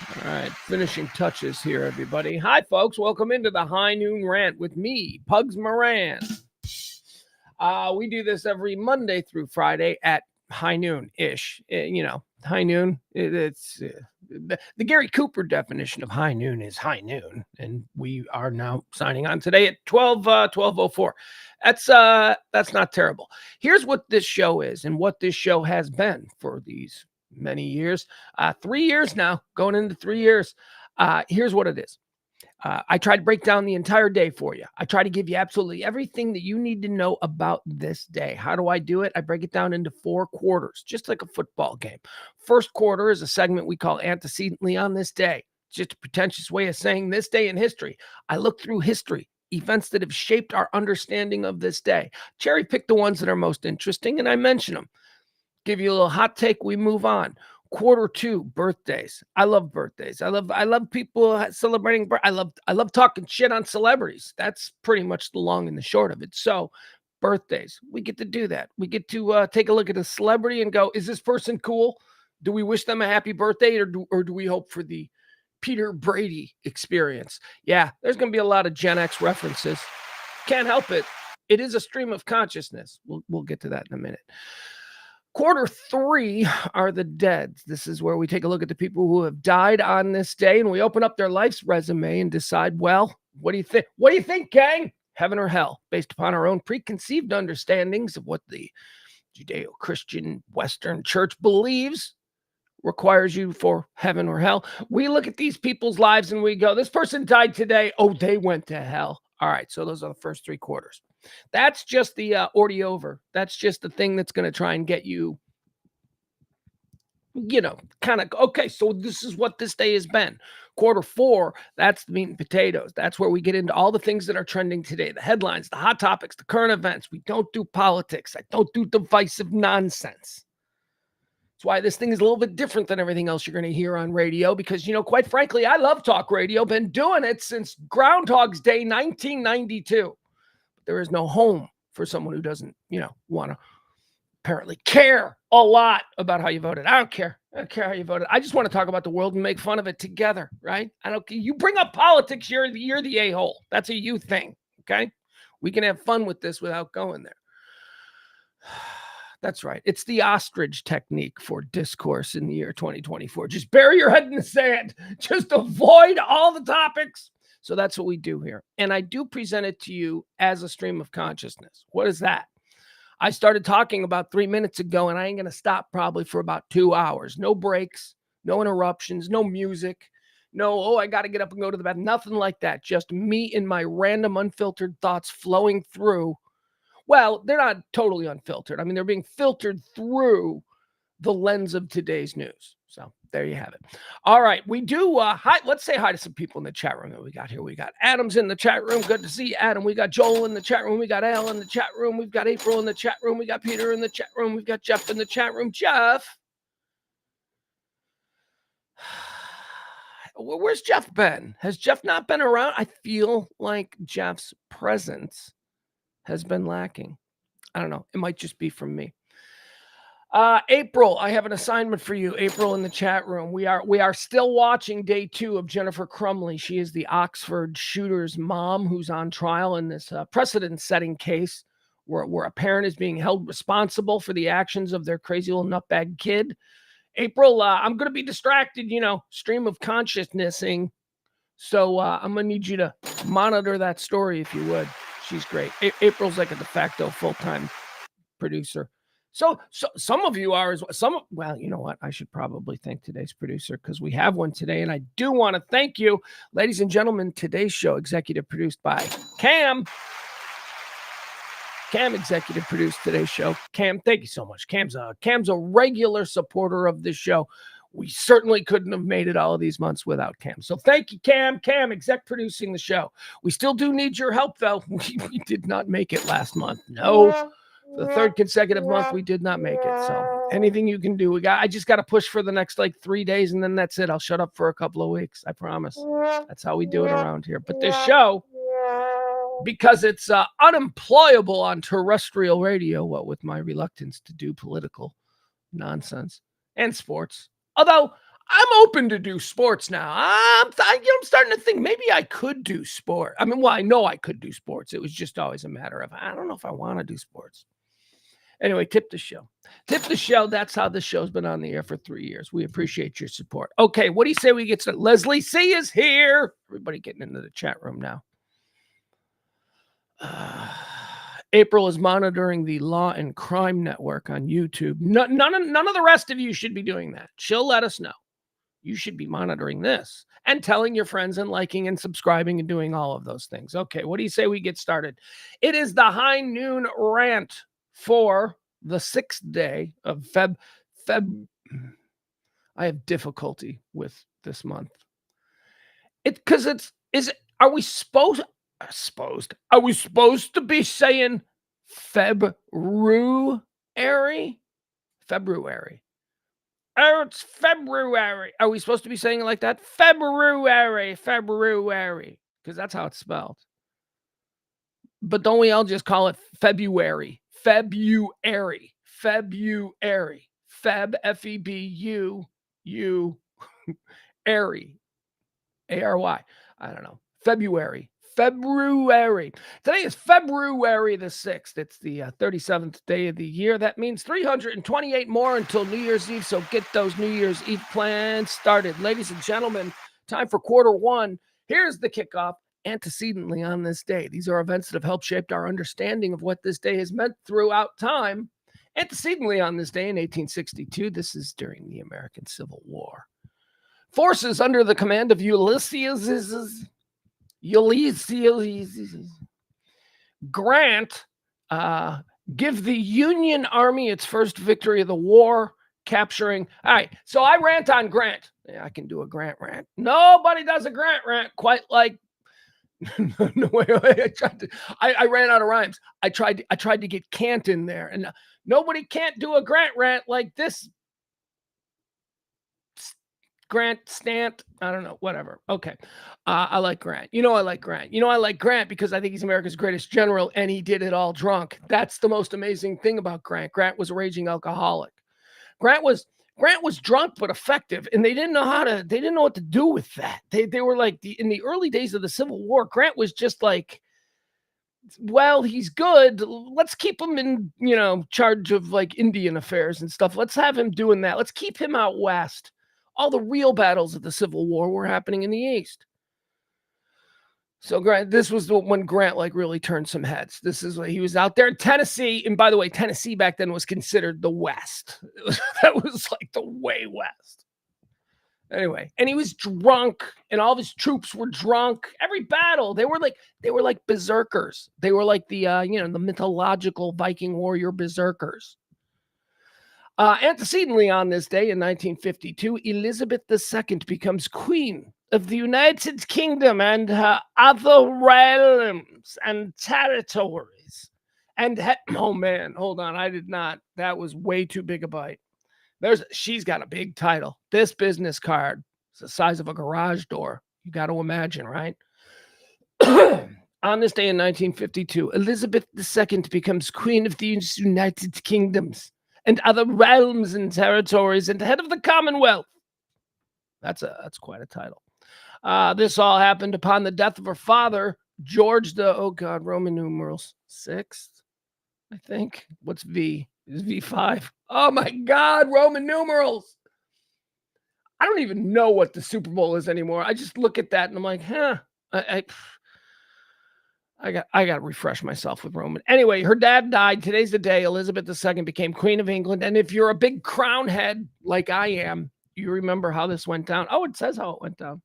All right, finishing touches here, everybody. Hi, folks. Welcome into the High Noon Rant with me, Pugs Moran. We do this every Monday through Friday at high noon-ish. High noon, it's the Gary Cooper definition of high noon is high noon. And we are now signing on today at 12:04. That's not terrible. Here's what this show is and what this show has been for these many years. 3 years now, going into 3 years. Here's what it is. I try to break down the entire day for you. I try to give you absolutely everything that you need to know about this day. How do I do it? I break it down into 4 quarters, just like a football game. First quarter is a segment we call Antecedently on This Day. It's just a pretentious way of saying this day in history. I look through history, events that have shaped our understanding of this day. Cherry pick the ones that are most interesting, and I mention them. Give you a little hot take, we move on. Quarter 2, birthdays. I love birthdays. I love people celebrating. I love talking shit on celebrities. That's pretty much the long and the short of it. So, birthdays, we get to do that. We get to take a look at a celebrity and go, is this person cool? Do we wish them a happy birthday, or do we hope for the Peter Brady experience? Yeah, there's going to be a lot of Gen X references. Can't help it. It is a stream of consciousness. We'll get to that in a minute. Quarter 3 are the deads. This is where we take a look at the people who have died on this day, and we open up their life's resume and decide, well, what do you think? What do you think, gang? Heaven or hell, based upon our own preconceived understandings of what the Judeo-Christian Western Church believes requires you for heaven or hell. We look at these people's lives and we go, this person died today. Oh, they went to hell. All right, so those are the first 3 quarters. That's just the already over. That's just the thing that's going to try and get you, kind of, okay, so this is what this day has been. Quarter 4, that's the meat and potatoes. That's where we get into all the things that are trending today, the headlines, the hot topics, the current events. We don't do politics. I don't do divisive nonsense. That's why this thing is a little bit different than everything else you're going to hear on radio because, quite frankly, I love talk radio. Been doing it since Groundhog's Day, 1992. But there is no home for someone who doesn't, want to apparently care a lot about how you voted. I don't care. I don't care how you voted. I just want to talk about the world and make fun of it together, right? I don't. You bring up politics, you're the a-hole. That's a you thing, okay? We can have fun with this without going there. That's right. It's the ostrich technique for discourse in the year 2024. Just bury your head in the sand. Just avoid all the topics. So that's what we do here. And I do present it to you as a stream of consciousness. What is that? I started talking about 3 minutes ago, and I ain't going to stop probably for about 2 hours. No breaks, no interruptions, no music. No, I got to get up and go to the bathroom. Nothing like that. Just me and my random unfiltered thoughts flowing through. Well, they're not totally unfiltered. I mean, they're being filtered through the lens of today's news. So there you have it. All right. We do. Hi. Let's say hi to some people in the chat room that we got here. We got Adam's in the chat room. Good to see you, Adam. We got Joel in the chat room. We got Al in the chat room. We've got April in the chat room. We got Peter in the chat room. We've got Jeff in the chat room. Jeff. Where's Jeff been? Has Jeff not been around? I feel like Jeff's presence has been lacking. I don't know. It might just be from me. April, I have an assignment for you. April in the chat room. We are still watching day 2 of Jennifer Crumley. She is the Oxford shooter's mom who's on trial in this precedent-setting case where a parent is being held responsible for the actions of their crazy little nutbag kid. April, I'm going to be distracted, stream of consciousnessing. So I'm going to need you to monitor that story if you would. She's great. April's like a de facto full-time producer. So some of you are as well. Well, you know what? I should probably thank today's producer because we have one today. And I do want to thank you, ladies and gentlemen. Today's show, executive produced by Cam. Cam executive produced today's show. Cam, thank you so much. Cam's a regular supporter of this show. We certainly couldn't have made it all of these months without Cam. So thank you, Cam. Cam, exec producing the show. We still do need your help, though. We did not make it last month. No. For the 3rd consecutive month, we did not make it. So anything you can do. I just got to push for the next 3 days, and then that's it. I'll shut up for a couple of weeks. I promise. That's how we do it around here. But this show, because it's unemployable on terrestrial radio, what with my reluctance to do political nonsense and sports. Although I'm open to do sports now. I'm starting to think maybe I could do sport. I mean, well, I know I could do sports. It was just always a matter of, I don't know if I want to do sports. Anyway, tip the show. Tip the show. That's how this show's been on the air for 3 years. We appreciate your support. Okay, what do you say we get started? Leslie C is here. Everybody getting into the chat room now. April is monitoring the Law and Crime Network on YouTube. None of the rest of you should be doing that. She'll let us know. You should be monitoring this and telling your friends and liking and subscribing and doing all of those things. Okay, what do you say we get started? It is the High Noon Rant for the 6th day of Feb. I have difficulty with this month. Are we supposed to be saying February? February. Oh, it's February. Are we supposed to be saying it like that? February. Because that's how it's spelled. But don't we all just call it February? February. Feb, F-E-B-U, Airy. A-R-Y. I don't know. February. Today is February the 6th. It's the 37th day of the year. That means 328 more until New Year's Eve. So get those New Year's Eve plans started. Ladies and gentlemen, time for quarter one. Here's the kickoff. Antecedently on this day. These are events that have helped shape our understanding of what this day has meant throughout time. Antecedently on this day in 1862, this is during the American Civil War. Forces under the command of Ulysses Grant give the Union Army its first victory of the war, capturing. All right, so I rant on Grant. Yeah, I can do a Grant rant. Nobody does a Grant rant quite like. No, wait, I ran out of rhymes. I tried to get Kant in there, and nobody can't do a Grant rant like this. Grant Stant, I don't know, whatever. Okay. I like Grant. I like Grant. I like Grant because I think he's America's greatest general, and he did it all drunk. That's the most amazing thing about Grant. Grant was a raging alcoholic. Grant was drunk but effective, and they didn't know what to do with that. They were like in the early days of the Civil War, Grant was just like, well, he's good. Let's keep him in, charge of like Indian affairs and stuff. Let's have him doing that. Let's keep him out west. All the real battles of the Civil War were happening in the East. So Grant, this was when Grant like really turned some heads. This is when he was out there in Tennessee. And by the way, Tennessee back then was considered the West. That was like the way west. Anyway, and he was drunk, and all of his troops were drunk. Every battle, they were like berserkers. They were like the the mythological Viking warrior berserkers. Antecedently on this day in 1952, Elizabeth II becomes Queen of the United Kingdom and her other realms and territories. And oh man, hold on, I did not. That was way too big a bite. She's got a big title. This business card is the size of a garage door. You got to imagine, right? On this day in 1952, Elizabeth II becomes Queen of the United Kingdoms and other realms and territories and head of the Commonwealth. That's quite a title. This all happened upon the death of her father, George Roman numerals 6th, I think. What's V? Is V5? Oh my God, Roman numerals. I don't even know what the Super Bowl is anymore. I just look at that and I'm like, I got to refresh myself with Roman. Anyway, her dad died. Today's the day Elizabeth II became Queen of England. And if you're a big crown head like I am, you remember how this went down. Oh, it says how it went down.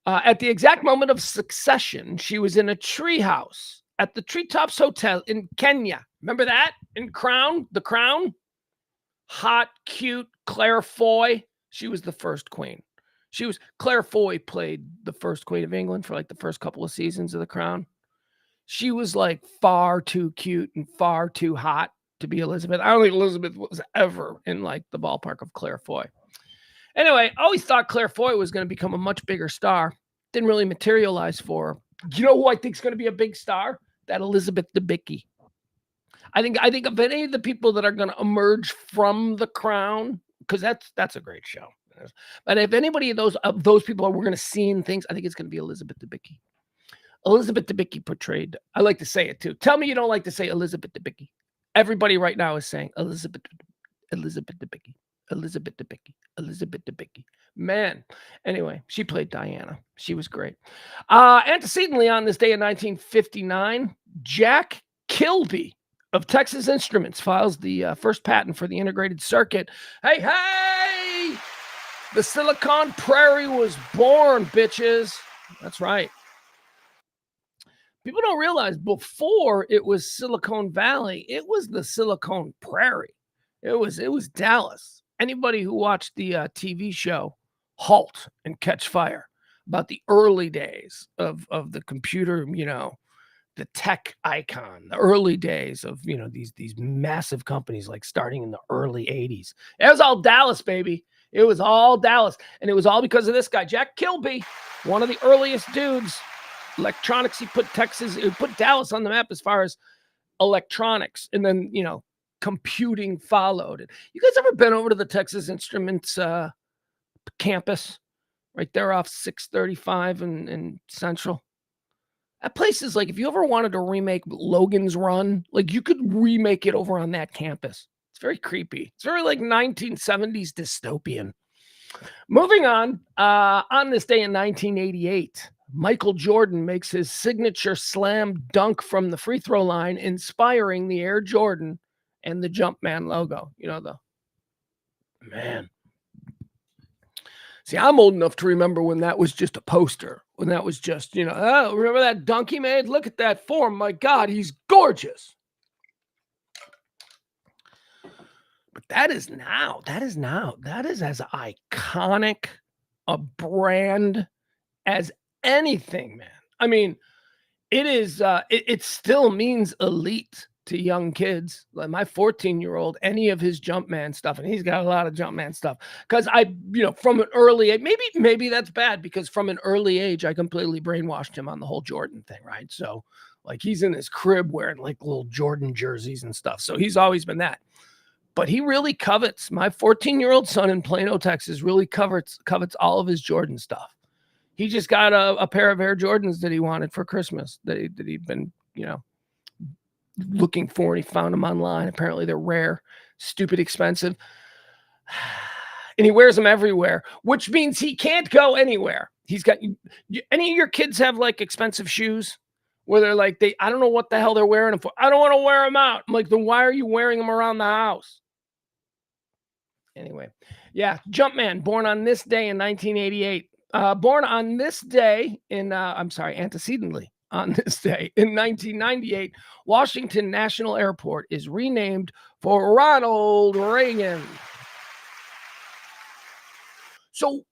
At the exact moment of succession, she was in a treehouse at the Treetops Hotel in Kenya. Remember that? In Crown? The Crown? Hot, cute Claire Foy. She was the first queen. Claire Foy played the first Queen of England for like the first couple of seasons of The Crown. She was like far too cute and far too hot to be Elizabeth. I don't think Elizabeth was ever in like the ballpark of Claire Foy. Anyway, I always thought Claire Foy was going to become a much bigger star. Didn't really materialize for her. You know who I think is going to be a big star? That Elizabeth Debicki. I think of any of the people that are going to emerge from The Crown, because that's a great show. But if anybody of those people we're going to see in things, I think it's going to be Elizabeth Debicki. Elizabeth Debicki portrayed. I like to say it too. Tell me you don't like to say Elizabeth Debicki. Everybody right now is saying Elizabeth Debicki, Elizabeth Debicki, Elizabeth Debicki. Man. Anyway, she played Diana. She was great. Antecedently on this day in 1959, Jack Kilby of Texas Instruments files the first patent for the integrated circuit. Hey, hey! The Silicon Prairie was born, bitches. That's right. People don't realize before it was Silicon Valley, it was the Silicon Prairie. It was Dallas. Anybody who watched the TV show Halt and Catch Fire about the early days of the computer, the tech icon, the early days of these massive companies like starting in the early 80s. It was all Dallas, baby. It was all Dallas. And it was all because of this guy, Jack Kilby, one of the earliest dudes. Electronics, he put Dallas on the map as far as electronics. And then, computing followed. You guys ever been over to the Texas Instruments campus right there off 635 and Central? That place is like, if you ever wanted to remake Logan's Run, like you could remake it over on that campus. It's very creepy. It's very like 1970s dystopian. Moving on this day in 1988, Michael Jordan makes his signature slam dunk from the free throw line, inspiring the Air Jordan and the Jumpman logo. Man. See, I'm old enough to remember when that was just a poster, when that was just, oh, remember that dunk he made? Look at that form. My God, he's gorgeous. But that is as iconic a brand as anything, man. I mean, it is, it still means elite to young kids. Like my 14-year-old, any of his Jumpman stuff, and he's got a lot of Jumpman stuff. Because from an early age, maybe that's bad because from an early age, I completely brainwashed him on the whole Jordan thing, right? So like he's in his crib wearing like little Jordan jerseys and stuff. So he's always been that. But he really covets, my 14-year-old son in Plano, Texas, really covets all of his Jordan stuff. He just got a pair of Air Jordans that he wanted for Christmas that he'd been, looking for, and he found them online. Apparently they're rare, stupid expensive. And he wears them everywhere, which means he can't go anywhere. He's got, any of your kids have like expensive shoes where they're like, I don't know what the hell they're wearing them for. I don't want to wear them out. I'm like, then why are you wearing them around the house? Anyway, yeah, Jumpman, born on this day in 1988. Born on this day antecedently on this day in 1998, Washington National Airport is renamed for Ronald Reagan. So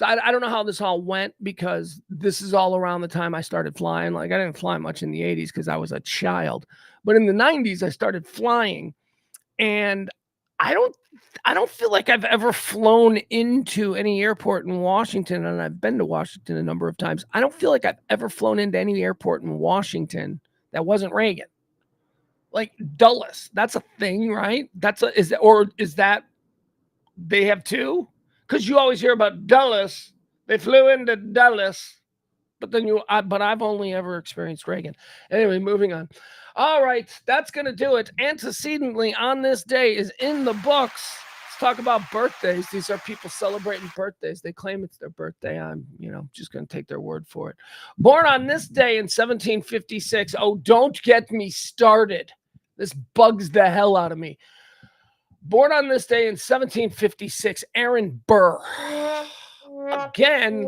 I don't know how this all went because this is all around the time I started flying. Like I didn't fly much in the 80s because I was a child, but in the 90s I started flying, and I don't feel like I've ever flown into any airport in Washington, and I've been to Washington a number of times. I don't feel like I've ever flown into any airport in Washington that wasn't Reagan. Like Dulles, that's a thing, right? Is that they have two? Because you always hear about Dulles. They flew into Dulles, but I've only ever experienced Reagan. Anyway, moving on. All right, that's going to do it. Antecedently on this day is in the books. Let's talk about birthdays. These are people celebrating birthdays. They claim it's their birthday. I'm, just going to take their word for it. Born on this day in 1756. Oh, don't get me started. This bugs the hell out of me. Born on this day in 1756, Aaron Burr. Again,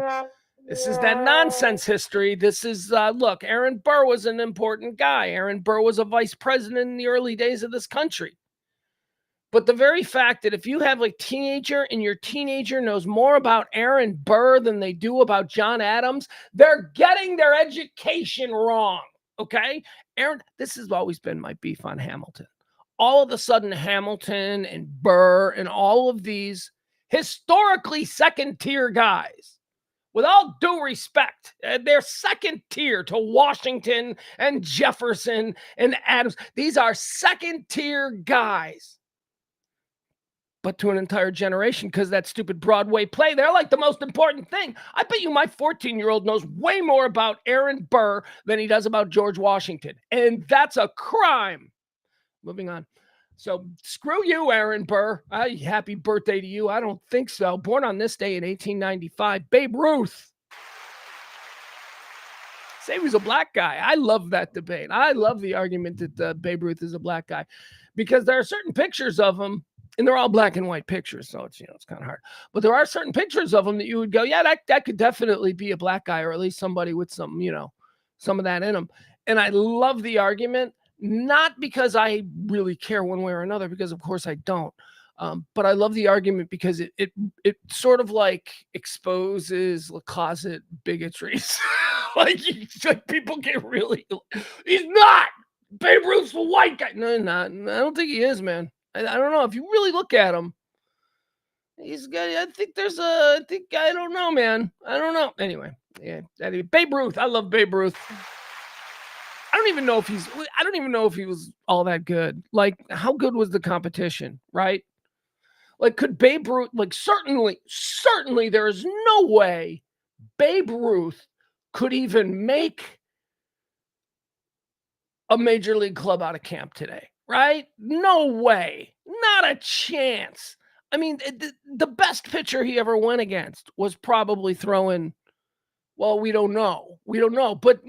this is that nonsense history. This is, look, Aaron Burr was an important guy. Aaron Burr was a vice president in the early days of this country. But the very fact that if you have a teenager and your teenager knows more about Aaron Burr than they do about John Adams, they're getting their education wrong, okay? This has always been my beef on Hamilton. All of a sudden, Hamilton and Burr and all of these historically second-tier guys, with all due respect, they're second tier to Washington and Jefferson and Adams. These are second tier guys. but to an entire generation because that stupid Broadway play. They're like the most important thing. I bet you my 14-year-old knows way more about Aaron Burr than he does about George Washington. And that's a crime. Moving on. So screw you, Aaron Burr. Happy birthday to you. I don't think so. Born on this day in 1895, Babe Ruth. Say he was a black guy. I love that debate. I love the argument that Babe Ruth is a black guy because there are certain pictures of him, and they're all black and white pictures, so it's it's kind of hard. But there are certain pictures of him that you would go, yeah, that could definitely be a black guy, or at least somebody with some some of that in him. And I love the argument, not because I really care one way or another, because of course I don't. But I love the argument because it sort of like exposes the closet bigotries. like people get really. He's not. Babe Ruth's a white guy. No, not. I don't think he is, man. I don't know. If you really look at him, he's got. I think I don't know, man. I don't know. Anyway, yeah. Babe Ruth. I love Babe Ruth. I don't even know if he was all that good. Like, how good was the competition, right? Like, could Babe Ruth, like, certainly there is no way Babe Ruth could even make a major league club out of camp today, right? No way. Not a chance. I mean, the best pitcher he ever went against was probably throwing, well, we don't know. But,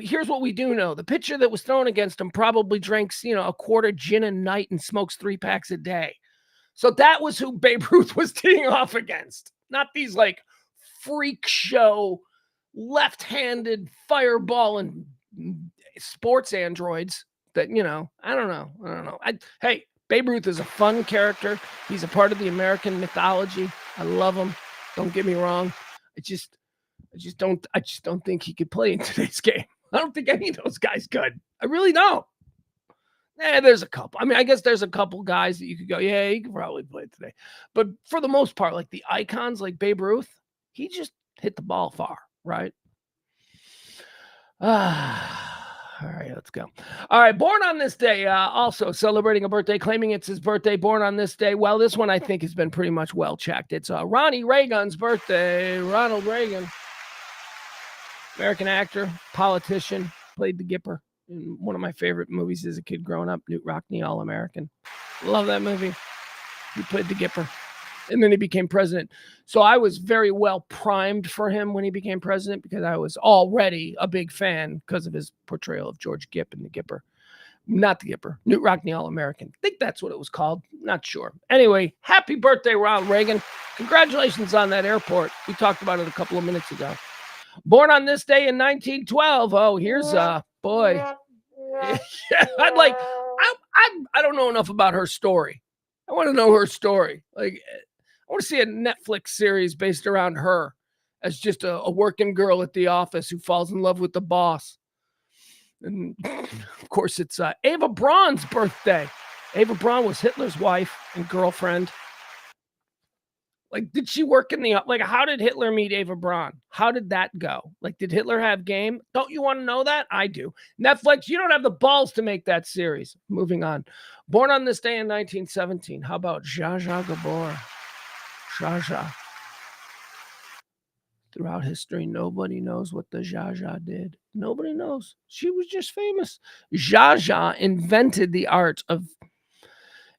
here's what we do know. The pitcher that was thrown against him probably drinks, a quart of gin a night and smokes 3 packs a day. So that was who Babe Ruth was teeing off against. Not these like freak show, left-handed fireball and sports androids that, I don't know. Hey, Babe Ruth is a fun character. He's a part of the American mythology. I love him. Don't get me wrong. I just don't think he could play in today's game. I don't think any of those guys could. I really don't. There's a couple. I mean, I guess there's a couple guys that you could go, yeah, he could probably play today. But for the most part, like the icons like Babe Ruth, he just hit the ball far, right? All right, let's go. All right, born on this day, also celebrating a birthday, claiming it's his birthday, born on this day. Well, this one I think has been pretty much well checked. It's Ronnie Reagan's birthday. Ronald Reagan, American actor, politician, played the Gipper in one of my favorite movies as a kid growing up, Knute Rockne, All-American. Love that movie. He played the Gipper. And then he became president. So I was very well primed for him when he became president because I was already a big fan because of his portrayal of George Gipp in the Gipper. Not the Gipper. Knute Rockne, All-American. I think that's what it was called. Not sure. Anyway, happy birthday, Ronald Reagan. Congratulations on that airport. We talked about it a couple of minutes ago. Born on this day in 1912. Oh, here's boy. Yeah, I don't know enough about her story. I want to know her story. Like, I want to see a Netflix series based around her as just a working girl at the office who falls in love with the boss. And of course, it's Eva Braun's birthday. Eva Braun was Hitler's wife and girlfriend. Like, did she work in how did Hitler meet Eva Braun? How did that go? Like, did Hitler have game? Don't you want to know that? I do. Netflix, you don't have the balls to make that series. Moving on. Born on this day in 1917. How about Zsa Zsa Gabor? Zsa Zsa. Throughout history, nobody knows what the Zsa Zsa did. Nobody knows. She was just famous. Zsa Zsa invented the art of...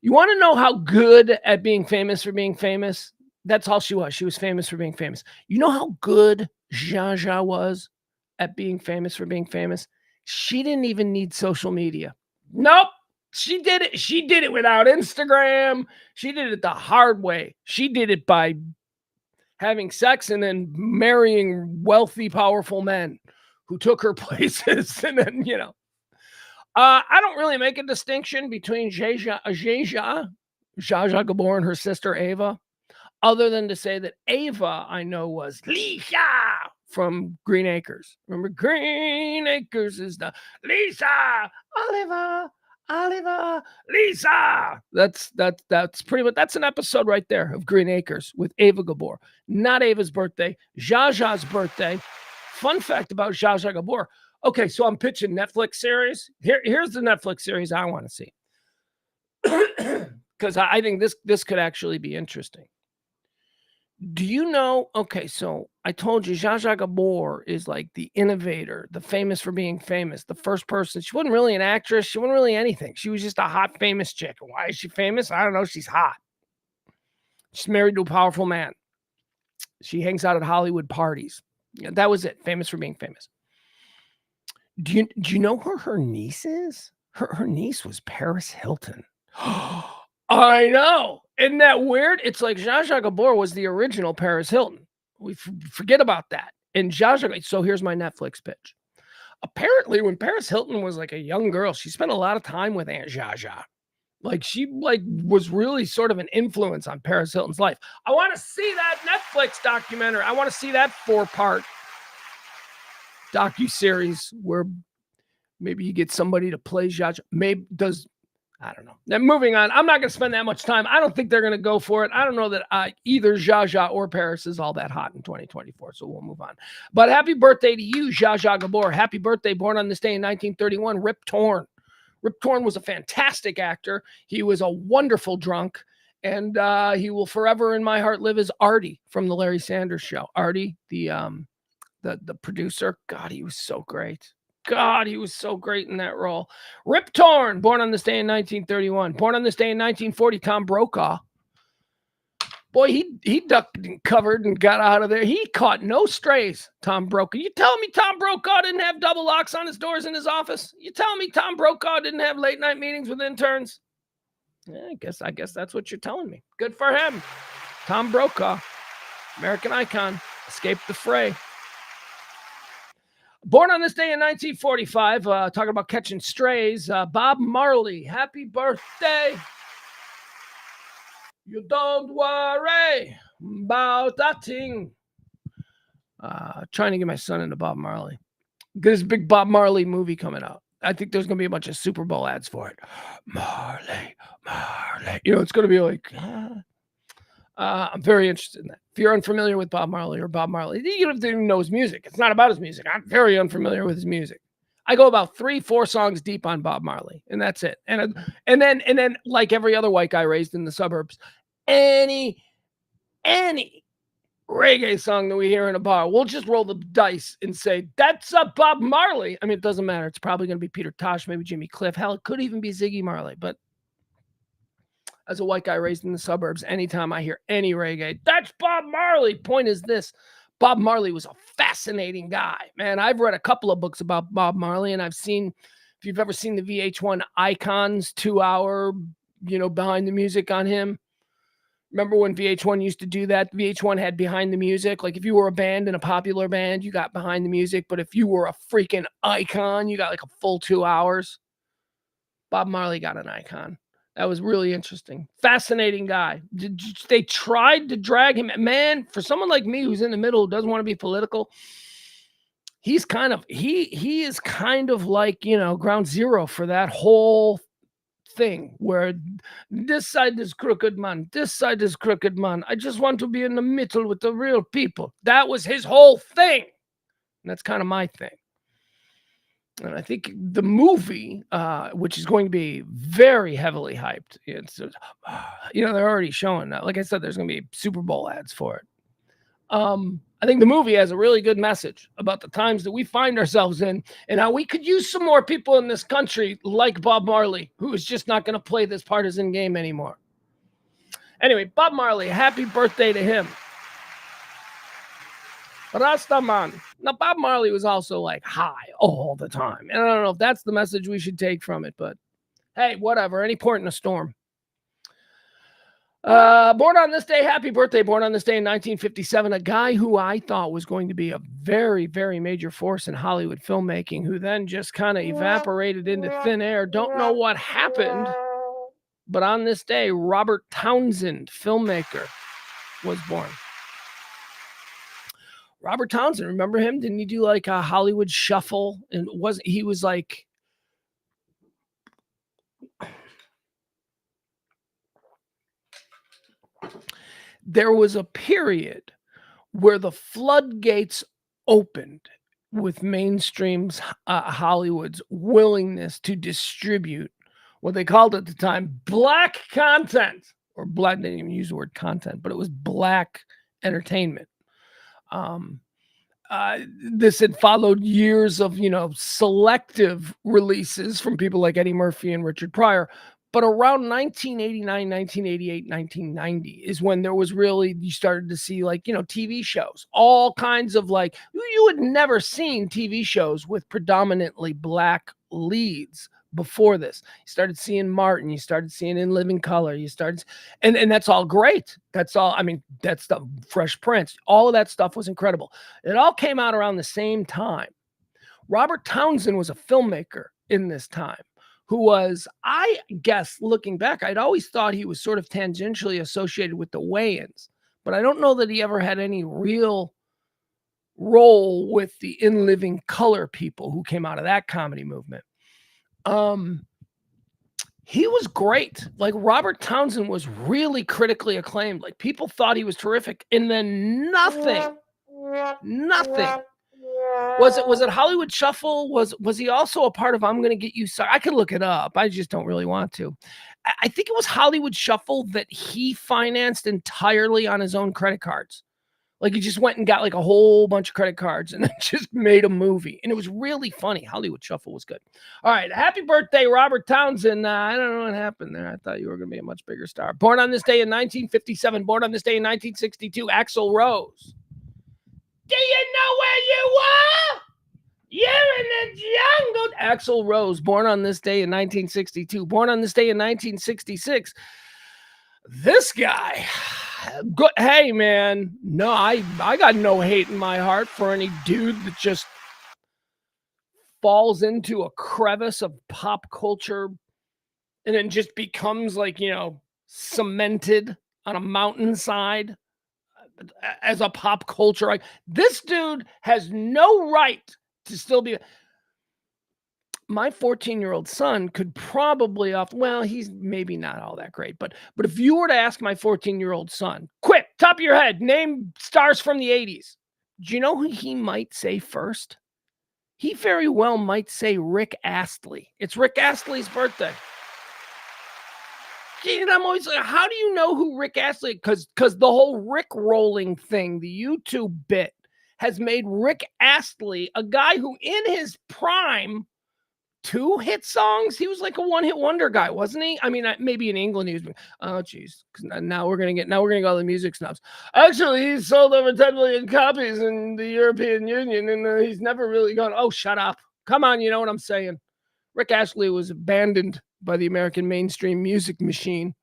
You want to know how good at being famous for being famous? That's all she was. She was famous for being famous. You know how good Zsa Zsa was at being famous for being famous? She didn't even need social media. Nope. She did it. She did it without Instagram. She did it the hard way. She did it by having sex and then marrying wealthy, powerful men who took her places. And then, I don't really make a distinction between Zsa Zsa Gabor and her sister Ava, other than to say that Ava, I know, was Lisa from Green Acres. Remember, Green Acres is the Lisa, Oliver, Lisa. That's pretty much, that's an episode right there of Green Acres with Ava Gabor. Not Ava's birthday, Zsa Zsa's birthday. Fun fact about Zsa Zsa Gabor. Okay, so I'm pitching Netflix series. Here's the Netflix series I want to see. because I think this could actually be interesting. Do you know? Okay, so I told you Zsa Zsa Gabor is like the innovator, the famous for being famous, the first person. She wasn't really an actress. She wasn't really anything. She was just a hot, famous chick. Why is she famous? I don't know. She's hot. She's married to a powerful man. She hangs out at Hollywood parties. Yeah, that was it. Famous for being famous. Do you know who her niece is? Her niece was Paris Hilton. I know. Isn't that weird? It's like Zsa Zsa Gabor was the original Paris Hilton. We forget about that. And Zsa Zsa. So here's my Netflix pitch. Apparently, when Paris Hilton was like a young girl, she spent a lot of time with Aunt Zsa Zsa. Like she was really sort of an influence on Paris Hilton's life. I want to see that Netflix documentary. I want to see that 4-part docuseries where maybe you get somebody to play Zsa Zsa. Maybe does. I don't know. Then moving on. I'm not going to spend that much time. I don't think they're going to go for it. I don't know that either Zsa Zsa or Paris is all that hot in 2024. So we'll move on. But happy birthday to you, Zsa Zsa Gabor. Happy birthday. Born on this day in 1931. Rip Torn. Rip Torn was a fantastic actor. He was a wonderful drunk. And he will forever in my heart live as Artie from the Larry Sanders Show. Artie, the producer. God, he was so great. God, he was so great in that role. Rip Torn, born on this day in 1931. Born on this day in 1940, Tom Brokaw. Boy, he ducked and covered and got out of there. He caught no strays, Tom Brokaw. You telling me Tom Brokaw didn't have double locks on his doors in his office? You telling me Tom Brokaw didn't have late night meetings with interns? Yeah, I guess that's what you're telling me. Good for him. Tom Brokaw, American icon, escaped the fray. Born on this day in 1945, talking about catching strays, Bob Marley, happy birthday. You don't worry about that thing. Trying to get my son into Bob Marley. There's a big Bob Marley movie coming out. I think there's going to be a bunch of Super Bowl ads for it. Marley, Marley. You know, it's going to be like... I'm very interested in that. If you're unfamiliar with Bob Marley, you don't have to even know his music. It's not about his music. I'm very unfamiliar with his music. I go about 3-4 songs deep on Bob Marley, and that's it. And then, like every other white guy raised in the suburbs, any reggae song that we hear in a bar, we'll just roll the dice and say, that's a Bob Marley. I mean, it doesn't matter. It's probably going to be Peter Tosh, maybe Jimmy Cliff. Hell, it could even be Ziggy Marley, but as a white guy raised in the suburbs, anytime I hear any reggae, that's Bob Marley. Point is this, Bob Marley was a fascinating guy, man. I've read a couple of books about Bob Marley, and I've seen, if you've ever seen the VH1 Icons 2-hour, behind the music on him. Remember when VH1 used to do that? VH1 had behind the music. Like if you were a band and a popular band, you got behind the music. But if you were a freaking icon, you got like a full 2 hours. Bob Marley got an icon. That was really interesting. Fascinating guy. They tried to drag him. Man, for someone like me who's in the middle, who doesn't want to be political, he's kind of, he is kind of like, ground zero for that whole thing where this side is crooked man, this side is crooked man. I just want to be in the middle with the real people. That was his whole thing. And that's kind of my thing. And I think the movie, which is going to be very heavily hyped, they're already showing that. Like I said, there's going to be Super Bowl ads for it. I think the movie has a really good message about the times that we find ourselves in and how we could use some more people in this country like Bob Marley, who is just not going to play this partisan game anymore. Anyway, Bob Marley, happy birthday to him. Rastaman. Now, Bob Marley was also like high all the time. And I don't know if that's the message we should take from it, but hey, whatever. Any port in a storm. Born on this day, happy birthday. Born on this day in 1957, a guy who I thought was going to be a very, very major force in Hollywood filmmaking, who then just kind of evaporated into thin air. Don't know what happened, but on this day, Robert Townsend, filmmaker, was born. Robert Townsend, remember him? Didn't he do like a Hollywood Shuffle? And he was like, there was a period where the floodgates opened with mainstream Hollywood's willingness to distribute what they called at the time black content, or black, they didn't even use the word content, but it was black entertainment. This had followed years of, selective releases from people like Eddie Murphy and Richard Pryor. But around 1989, 1988, 1990 is when there was really, you started to see TV shows, all kinds of you had never seen TV shows with predominantly black leads before this. You started seeing Martin, you started seeing In Living Color, and that's all great. That's all, that's the Fresh Prince. All of that stuff was incredible. It all came out around the same time. Robert Townsend was a filmmaker in this time who was, I guess, looking back, I'd always thought he was sort of tangentially associated with the Wayans, but I don't know that he ever had any real role with the In Living Color people who came out of that comedy movement. He was great. Robert Townsend was really critically acclaimed. People thought he was terrific. And then nothing. Was it Hollywood Shuffle? Was he also a part of I'm Gonna Get You? I could look it up. I just don't really want to. I think it was Hollywood Shuffle that he financed entirely on his own credit cards. He just went and got a whole bunch of credit cards and then just made a movie. And it was really funny. Hollywood Shuffle was good. All right. Happy birthday, Robert Townsend. I don't know what happened there. I thought you were going to be a much bigger star. Born on this day in 1957. Born on this day in 1962. Axl Rose. Do you know where you are? You're in the jungle. Axl Rose, born on this day in 1962. Born on this day in 1966. This guy, good. Hey, man, no, I got no hate in my heart for any dude that just falls into a crevice of pop culture and then just becomes cemented on a mountainside as a pop culture. This dude has no right to still be. My 14-year-old son could probably he's maybe not all that great, but if you were to ask my 14-year-old son, quick, top of your head, name stars from the 80s, do you know who he might say first? He very well might say Rick Astley. It's Rick Astley's birthday. And I'm always like, how do you know who Rick Astley? Because the whole Rick rolling thing, the YouTube bit, has made Rick Astley a guy who in his prime, 2 hit songs. He was like a one-hit wonder guy, wasn't he? Maybe in England he was. Oh, geez. Now we're gonna get all the music snubs. Actually, he's sold over 10 million copies in the European Union, and he's never really gone. Oh, shut up! Come on, you know what I'm saying. Rick Astley was abandoned by the American mainstream music machine.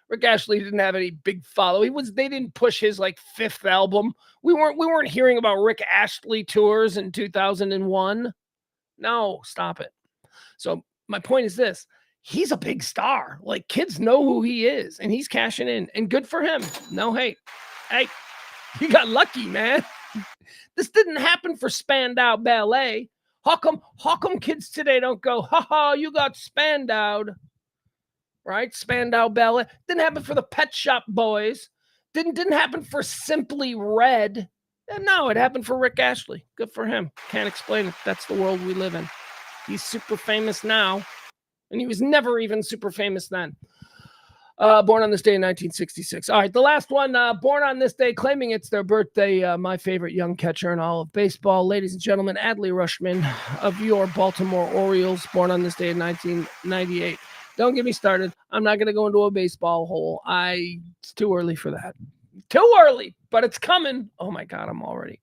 Rick Astley didn't have any big follow. They didn't push his 5th album. We weren't hearing about Rick Astley tours in 2001. No, stop it. So my point is this, he's a big star. Kids know who he is and he's cashing in, and good for him. No hate. Hey, you got lucky, man. This didn't happen for Spandau Ballet. How come kids today don't go, ha, you got Spandau'd, right? Spandau Ballet. Didn't happen for the Pet Shop Boys. Didn't happen for Simply Red. And no, it happened for Rick Astley. Good for him. Can't explain it. That's the world we live in. He's super famous now, and he was never even super famous then. Born on this day in 1966. All right, the last one, born on this day, claiming it's their birthday, my favorite young catcher in all of baseball. Ladies and gentlemen, Adley Rutschman of your Baltimore Orioles, born on this day in 1998. Don't get me started. I'm not going to go into a baseball hole. It's too early for that. Too early, but it's coming. Oh, my God, I'm already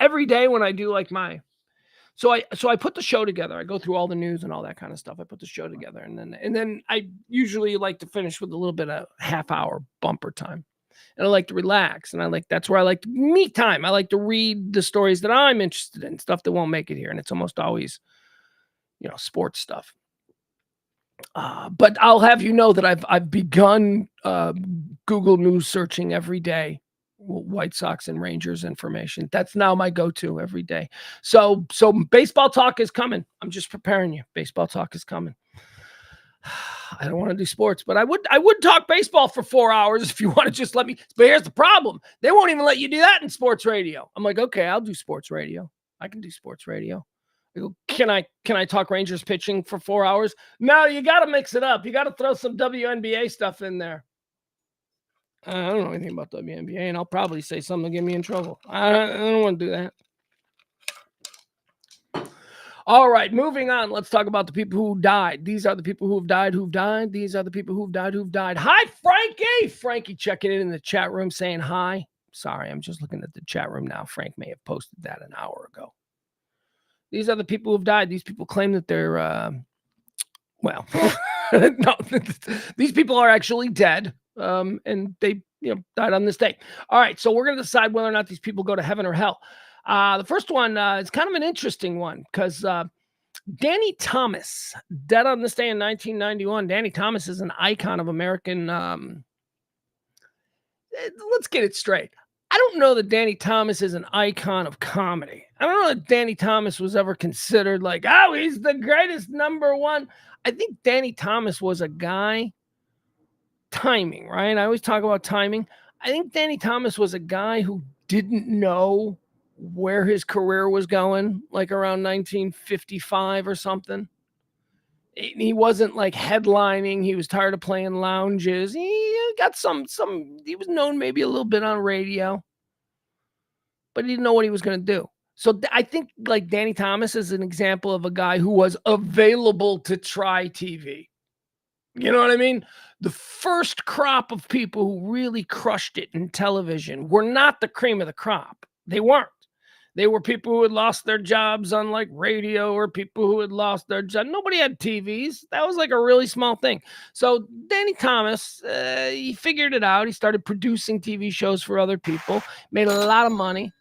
every day when I do so I put the show together. I go through all the news and all that kind of stuff. I put the show together, and then I usually like to finish with a little bit of half-hour bumper time. And I like to relax, and that's where I like me time. I like to read the stories that I'm interested in, stuff that won't make it here, and it's almost always, sports stuff. But I'll have you know that I've begun Google News searching every day. White Sox and Rangers information. That's now my go-to every day. So baseball talk is coming. I'm just preparing you. Baseball talk is coming. I don't want to do sports, but I would talk baseball for 4 hours if you want to just let me. But here's the problem. They won't even let you do that in sports radio. I'm like, okay, I'll do sports radio. I can do sports radio. I go, can I talk Rangers pitching for 4 hours? No, you got to mix it up. You got to throw some WNBA stuff in there. I don't know anything about WNBA, and I'll probably say something to get me in trouble. I don't want to do that. All right, moving on. Let's talk about the people who died. These are the people who've died. These are the people who've died. Hi, Frankie. Frankie checking in the chat room saying hi. Sorry, I'm just looking at the chat room now. Frank may have posted that an hour ago. These are the people who've died. These people claim that they're, well, no, these people are actually dead, and they died on this day. All right, so we're going to decide whether or not these people go to heaven or hell. The first one is kind of an interesting one because Danny Thomas, dead on this day in 1991. Danny Thomas is an icon of American. Let's get it straight. I don't know that Danny Thomas is an icon of comedy. I don't know that Danny Thomas was ever considered like, oh, he's the greatest number one. I think Danny Thomas was a guy. Timing, right? I always talk about timing. I think Danny Thomas was a guy who didn't know where his career was going, like around 1955 or something. He wasn't like headlining. He was tired of playing lounges. He got some, he was known maybe a little bit on radio, but he didn't know what he was going to do. So I think like Danny Thomas is an example of a guy who was available to try TV. You know what I mean? The first crop of people who really crushed it in television were not the cream of the crop. They weren't. They were people who had lost their jobs on like radio or people who had lost their job. Nobody had TVs. That was like a really small thing. So Danny Thomas, he figured it out. He started producing TV shows for other people, made a lot of money.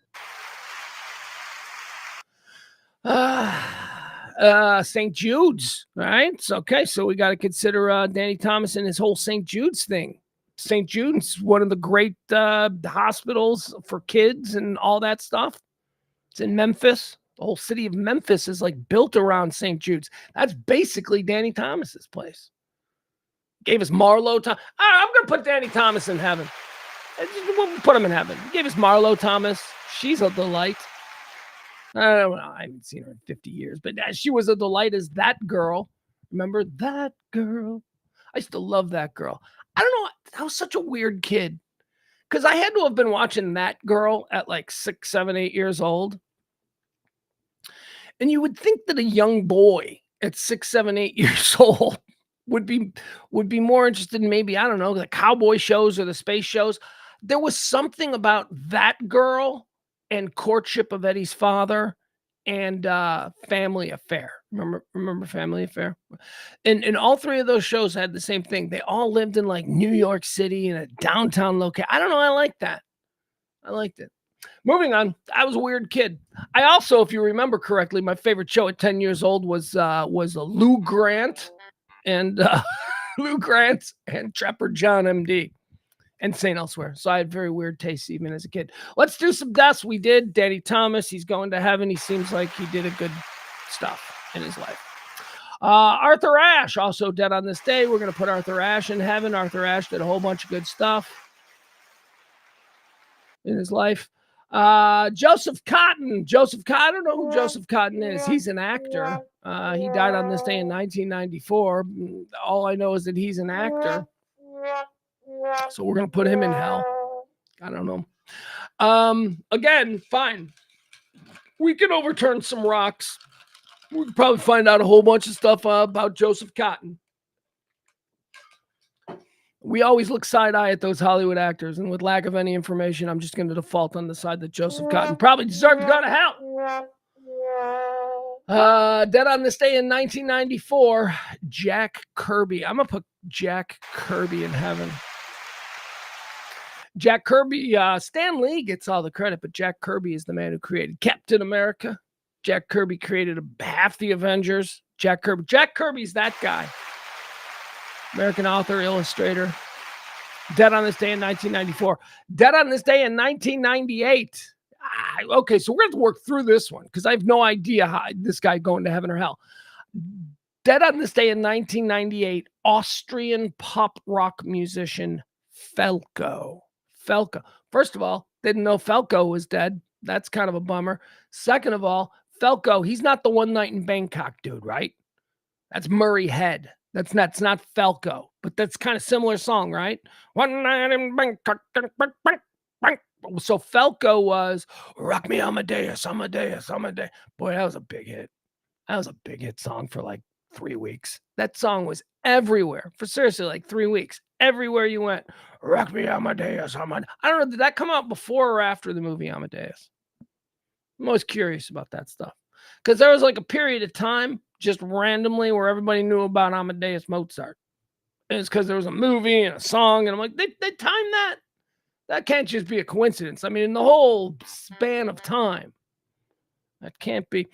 St. Jude's, right? So, okay, so we got to consider Danny Thomas and his whole St. Jude's thing. St. Jude's, one of the great hospitals for kids and all that stuff. It's in Memphis. The whole city of Memphis is like built around St. Jude's. That's basically Danny Thomas's place. Gave us Marlowe. I'm going to put Danny Thomas in heaven. We'll put him in heaven. He gave us Marlowe Thomas. She's a delight. I don't know. I haven't seen her in 50 years, but she was a delight as that girl. Remember that girl? I used to love that girl. I don't know. I was such a weird kid because I had to have been watching that girl at like 6, 7, 8 years old. And you would think that a young boy at 6, 7, 8 years old would be more interested in maybe, I don't know, the cowboy shows or the space shows. There was something about that girl and Courtship of Eddie's Father and Family Affair. Remember Family Affair? And all three of those shows had the same thing. They all lived in like New York City in a downtown location. I don't know. I like that. I liked it. Moving on. I was a weird kid. I also, if you remember correctly, my favorite show at 10 years old was Lou Grant and Lou Grant and Trapper John MD. And St. Elsewhere. So I had very weird tastes even as a kid. Let's do some deaths. We did. Danny Thomas, he's going to heaven. He seems like he did a good stuff in his life. Arthur Ashe, also dead on this day. We're going to put Arthur Ashe in heaven. Arthur Ashe did a whole bunch of good stuff in his life. Joseph Cotton. I don't know who Joseph Cotton is. He's an actor. He died on this day in 1994. All I know is that he's an actor. So we're going to put him in hell. I don't know. Again, fine. We can overturn some rocks. We can probably find out a whole bunch of stuff about Joseph Cotton. We always look side-eye at those Hollywood actors, and with lack of any information, I'm just going to default on the side that Joseph Cotton probably deserved to go to hell. Dead on this day in 1994, Jack Kirby. I'm going to put Jack Kirby in heaven. Jack Kirby, Stan Lee gets all the credit, but Jack Kirby is the man who created Captain America. Jack Kirby created half the Avengers. Jack Kirby's that guy. American author, illustrator. Dead on this day in 1994. Dead on this day in 1998. Okay, so we're going to work through this one because I have no idea how this guy going to heaven or hell. Dead on this day in 1998, Austrian pop rock musician Falco. First of all, didn't know Falco was dead. That's kind of a bummer. Second of all, Falco, he's not the One Night in Bangkok dude, right? That's Murray Head. That's not Falco, but that's kind of similar song, right? One night in Bangkok. So Falco was Rock Me Amadeus, Amadeus, Amadeus. Boy, that was a big hit. That was a big hit song for like 3 weeks. That song was everywhere for seriously like 3 weeks. Everywhere you went, Rock Me Amadeus, Amadeus. I don't know, did that come out before or after the movie Amadeus? I'm always curious about that stuff. Because there was like a period of time just randomly where everybody knew about Amadeus Mozart. And it's because there was a movie and a song, and I'm like, they timed that? That can't just be a coincidence. I mean, in the whole span of time. That can't be.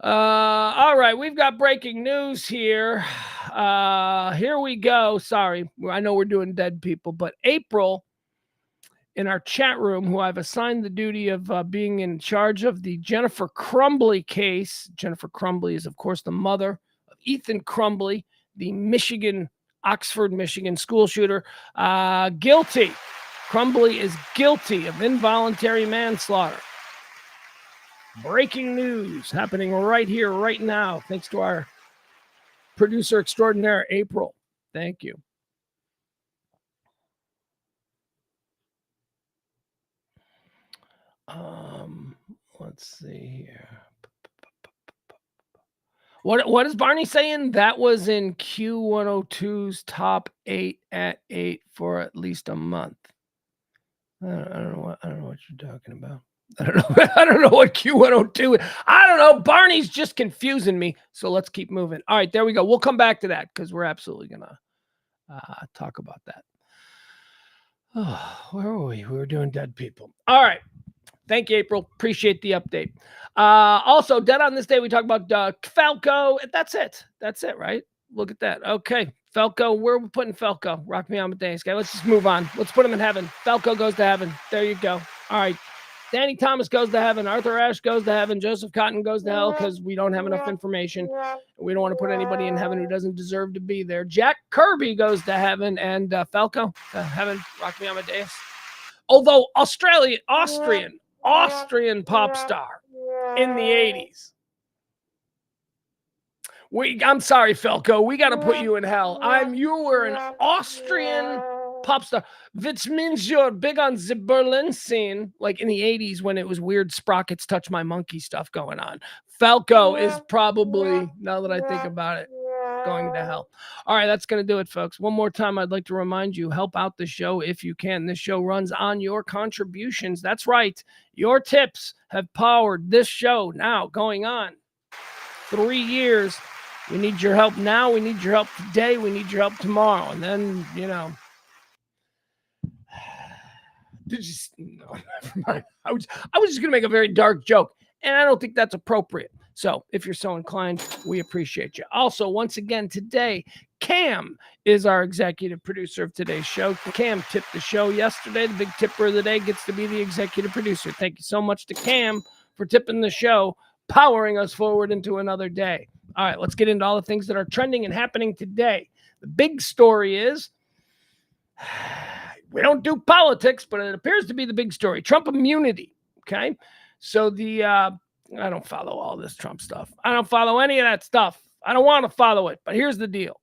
All right, we've got breaking news here. Here we go. Sorry, I know we're doing dead people, but April in our chat room, who I've assigned the duty of being in charge of the Jennifer Crumbly case. Jennifer Crumbly is, of course, the mother of Ethan Crumbly, the Oxford, Michigan school shooter. Guilty. Crumbly is guilty of involuntary manslaughter. Breaking news happening right here, right now, thanks to our producer extraordinaire, April. Thank you. Let's see here. What is Barney saying? That was in Q102's top 8 at 8 for at least a month. I don't know what you're talking about. I don't know what Q102 is. I don't know. Barney's just confusing me. So let's keep moving. All right, there we go. We'll come back to that because we're absolutely gonna talk about that. Oh, where were we? We were doing dead people. All right. Thank you, April. Appreciate the update. Also, Dead on This Day, we talk about Falco. That's it. That's it, right? Look at that. Okay. Falco, where are we putting Falco? Rock Me Amadeus, guy. Let's just move on. Let's put him in heaven. Falco goes to heaven. There you go. All right. Danny Thomas goes to heaven. Arthur Ashe goes to heaven. Joseph Cotton goes to hell because we don't have enough information. We don't want to put anybody in heaven who doesn't deserve to be there. Jack Kirby goes to heaven, and Falco to heaven. Rock Me Amadeus. Although Austrian pop star in the 80s. I'm sorry, Falco. We got to put you in hell. You were an Austrian pop star, which means you're big on the Berlin scene, like in the 80s when it was weird Sprockets Touch My Monkey stuff going on. Falco is probably, now that I think about it, going to hell. All right, that's going to do it, folks. One more time, I'd like to remind you, help out the show if you can. This show runs on your contributions. That's right. Your tips have powered this show now going on 3 years. We need your help now. We need your help today. We need your help tomorrow. And then, no, never mind. I was just going to make a very dark joke, and I don't think that's appropriate. So if you're so inclined, we appreciate you. Also, once again, today, Cam is our executive producer of today's show. Cam tipped the show yesterday. The big tipper of the day gets to be the executive producer. Thank you so much to Cam for tipping the show, powering us forward into another day. All right, let's get into all the things that are trending and happening today. The big story is, we don't do politics, but it appears to be the big story. Trump immunity, okay? So I don't follow all this Trump stuff. I don't follow any of that stuff. I don't want to follow it, but here's the deal.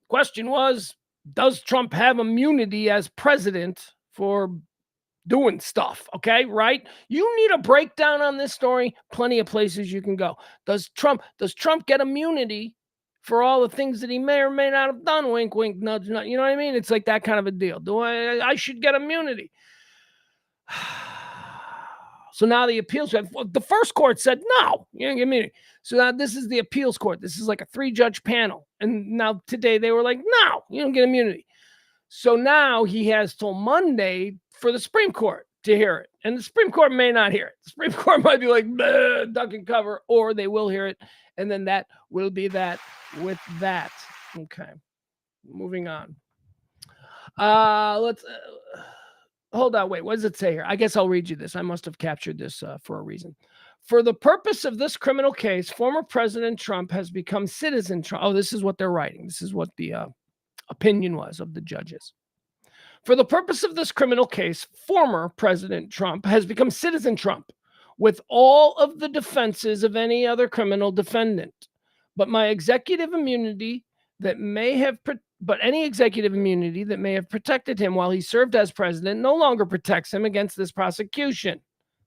Question was, does Trump have immunity as president for doing stuff? Okay, right? You need a breakdown on this story. Plenty of places you can go. Does Trump get immunity for all the things that he may or may not have done? Wink, wink, nudge, nudge. You know what I mean? It's like that kind of a deal. I should get immunity. So now the appeals, the first court said, no, you don't get immunity. So now this is the appeals court. This is like a 3-judge panel. And now today they were like, no, you don't get immunity. So now he has till Monday for the Supreme Court to hear it. And the Supreme Court may not hear it. The Supreme Court might be like, duck and cover, or they will hear it. And then that will be that with that. Okay. Moving on. Let's... Hold on, wait, what does it say here? I guess I'll read you this. I must have captured this for a reason. For the purpose of this criminal case, former President Trump has become citizen Trump. Oh, this is what they're writing. This is what the opinion was of the judges. For the purpose of this criminal case, former President Trump has become citizen Trump, with all of the defenses of any other criminal defendant. But my executive immunity that may have any executive immunity that may have protected him while he served as president no longer protects him against this prosecution,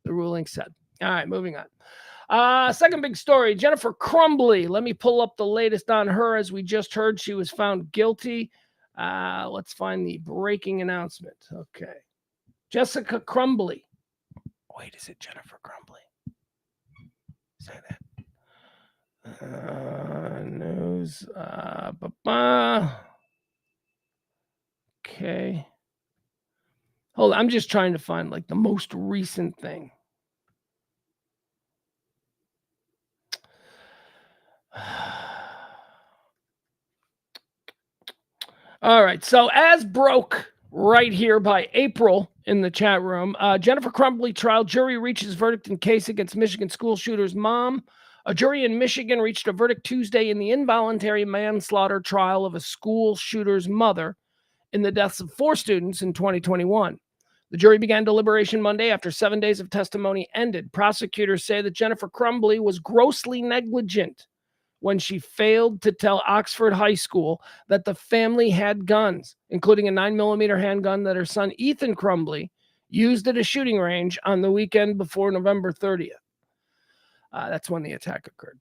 the ruling said. All right, moving on. Second big story, Jennifer Crumbly. Let me pull up the latest on her. As we just heard, she was found guilty. Let's find the breaking announcement. Okay. Jessica Crumbly. Wait, is it Jennifer Crumbly? Say that. News. Okay. Hold on. I'm just trying to find like the most recent thing. All right. So as broke right here by April in the chat room, Jennifer Crumbly trial jury reaches verdict in case against Michigan school shooter's mom. A jury in Michigan reached a verdict Tuesday in the involuntary manslaughter trial of a school shooter's mother in the deaths of 4 students in 2021. The jury began deliberation Monday after 7 days of testimony ended. Prosecutors say that Jennifer Crumbly was grossly negligent when she failed to tell Oxford High School that the family had guns, including a 9mm handgun that her son Ethan Crumbly used at a shooting range on the weekend before November 30th. That's when the attack occurred.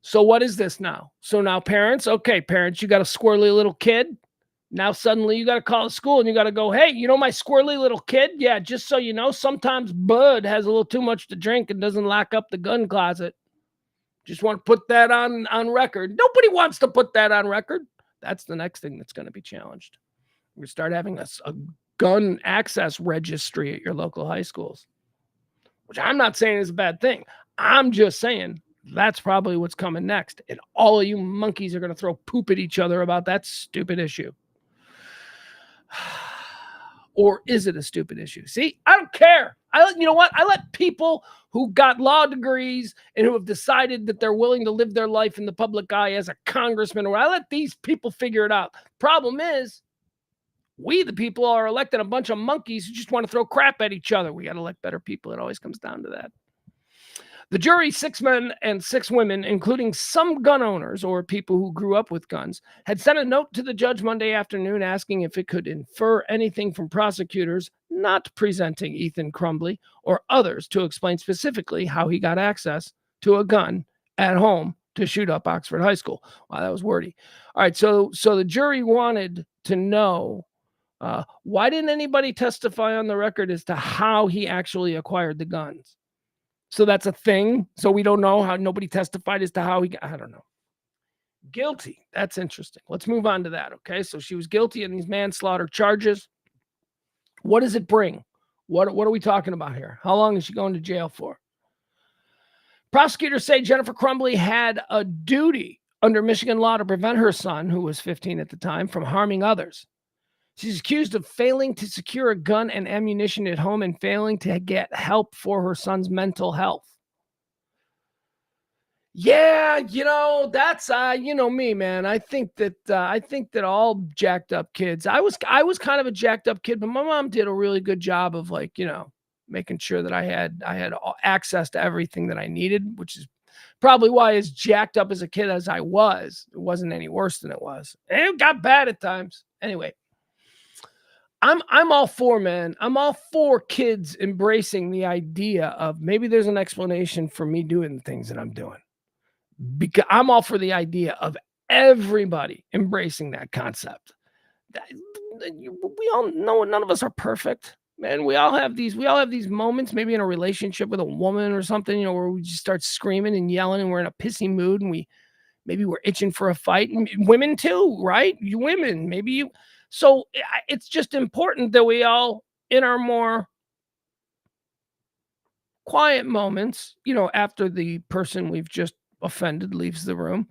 So what is this now? So now parents, you got a squirrely little kid. Now suddenly you got to call the school and you got to go, hey, my squirrely little kid? Yeah, just so you know, sometimes Bud has a little too much to drink and doesn't lock up the gun closet. Just want to put that on record. Nobody wants to put that on record. That's the next thing that's going to be challenged. We start having a gun access registry at your local high schools, which I'm not saying is a bad thing. I'm just saying that's probably what's coming next. And all of you monkeys are going to throw poop at each other about that stupid issue. Or is it a stupid issue? See, I don't care. You know what? I let people who got law degrees and who have decided that they're willing to live their life in the public eye as a congressman, or I let these people figure it out. Problem is, we, the people, are elected a bunch of monkeys who just want to throw crap at each other. We got to elect better people. It always comes down to that. The jury, 6 men and 6 women, including some gun owners or people who grew up with guns, had sent a note to the judge Monday afternoon asking if it could infer anything from prosecutors not presenting Ethan Crumbly or others to explain specifically how he got access to a gun at home to shoot up Oxford High School. Wow, that was wordy. All right, so the jury wanted to know why didn't anybody testify on the record as to how he actually acquired the guns? So that's a thing. So we don't know how nobody testified as to how he got, I don't know. Guilty. That's interesting. Let's move on to that. Okay. So she was guilty in these manslaughter charges. What does it bring? What are we talking about here? How long is she going to jail for? Prosecutors say Jennifer Crumbly had a duty under Michigan law to prevent her son, who was 15 at the time, from harming others. She's accused of failing to secure a gun and ammunition at home and failing to get help for her son's mental health. Yeah, that's me, man. I think that all jacked up kids. I was kind of a jacked up kid, but my mom did a really good job of making sure that I had access to everything that I needed, which is probably why as jacked up as a kid as I was, it wasn't any worse than it was. And it got bad at times. Anyway, I'm all for, man. I'm all for kids embracing the idea of maybe there's an explanation for me doing the things that I'm doing. Because I'm all for the idea of everybody embracing that concept. We all know none of us are perfect, man. We all have these moments, maybe in a relationship with a woman or something, where we just start screaming and yelling and we're in a pissy mood and maybe we're itching for a fight. And women too, right? You women, maybe you. So it's just important that we all, in our more quiet moments, after the person we've just offended leaves the room,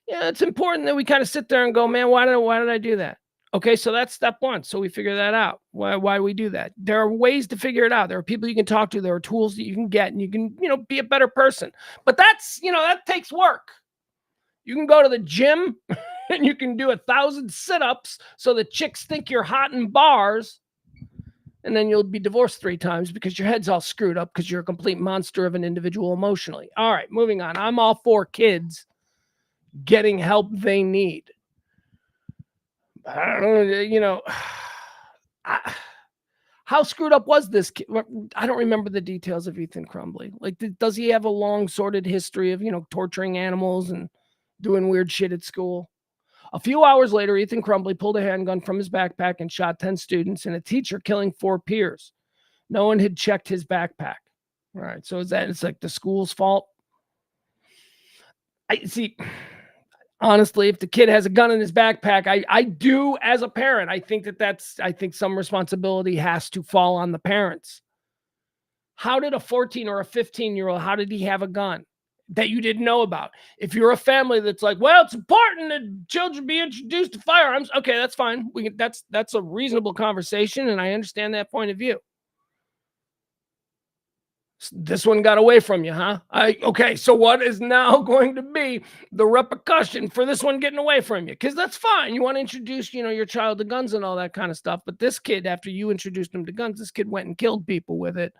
it's important that we kind of sit there and go, man, why did I do that? Okay, so that's step one. So we figure that out. Why do we do that? There are ways to figure it out. There are people you can talk to. There are tools that you can get, and you can, be a better person. But that's, that takes work. You can go to the gym and you can do 1,000 sit-ups so the chicks think you're hot in bars. and then you'll be divorced 3 times because your head's all screwed up because you're a complete monster of an individual emotionally. All right, moving on. I'm all for kids getting help they need. I don't know, how screwed up was this kid? I don't remember the details of Ethan Crumbley. Like, does he have a long, sordid history of, torturing animals and doing weird shit at school? A few hours later, Ethan Crumbley pulled a handgun from his backpack and shot 10 students and a teacher, killing 4 peers. No one had checked his backpack. All right, so it's like the school's fault? I see. Honestly, if the kid has a gun in his backpack, I do, as a parent, I think some responsibility has to fall on the parents. How did a 14 or a 15-year-old, how did he have a gun that you didn't know about? If you're a family that's like, well, it's important that children be introduced to firearms. Okay, that's fine. That's a reasonable conversation, and I understand that point of view. This one got away from you, huh? Okay, so what is now going to be the repercussion for this one getting away from you? Because that's fine. You want to introduce, your child to guns and all that kind of stuff. But this kid, after you introduced him to guns, this kid went and killed people with it.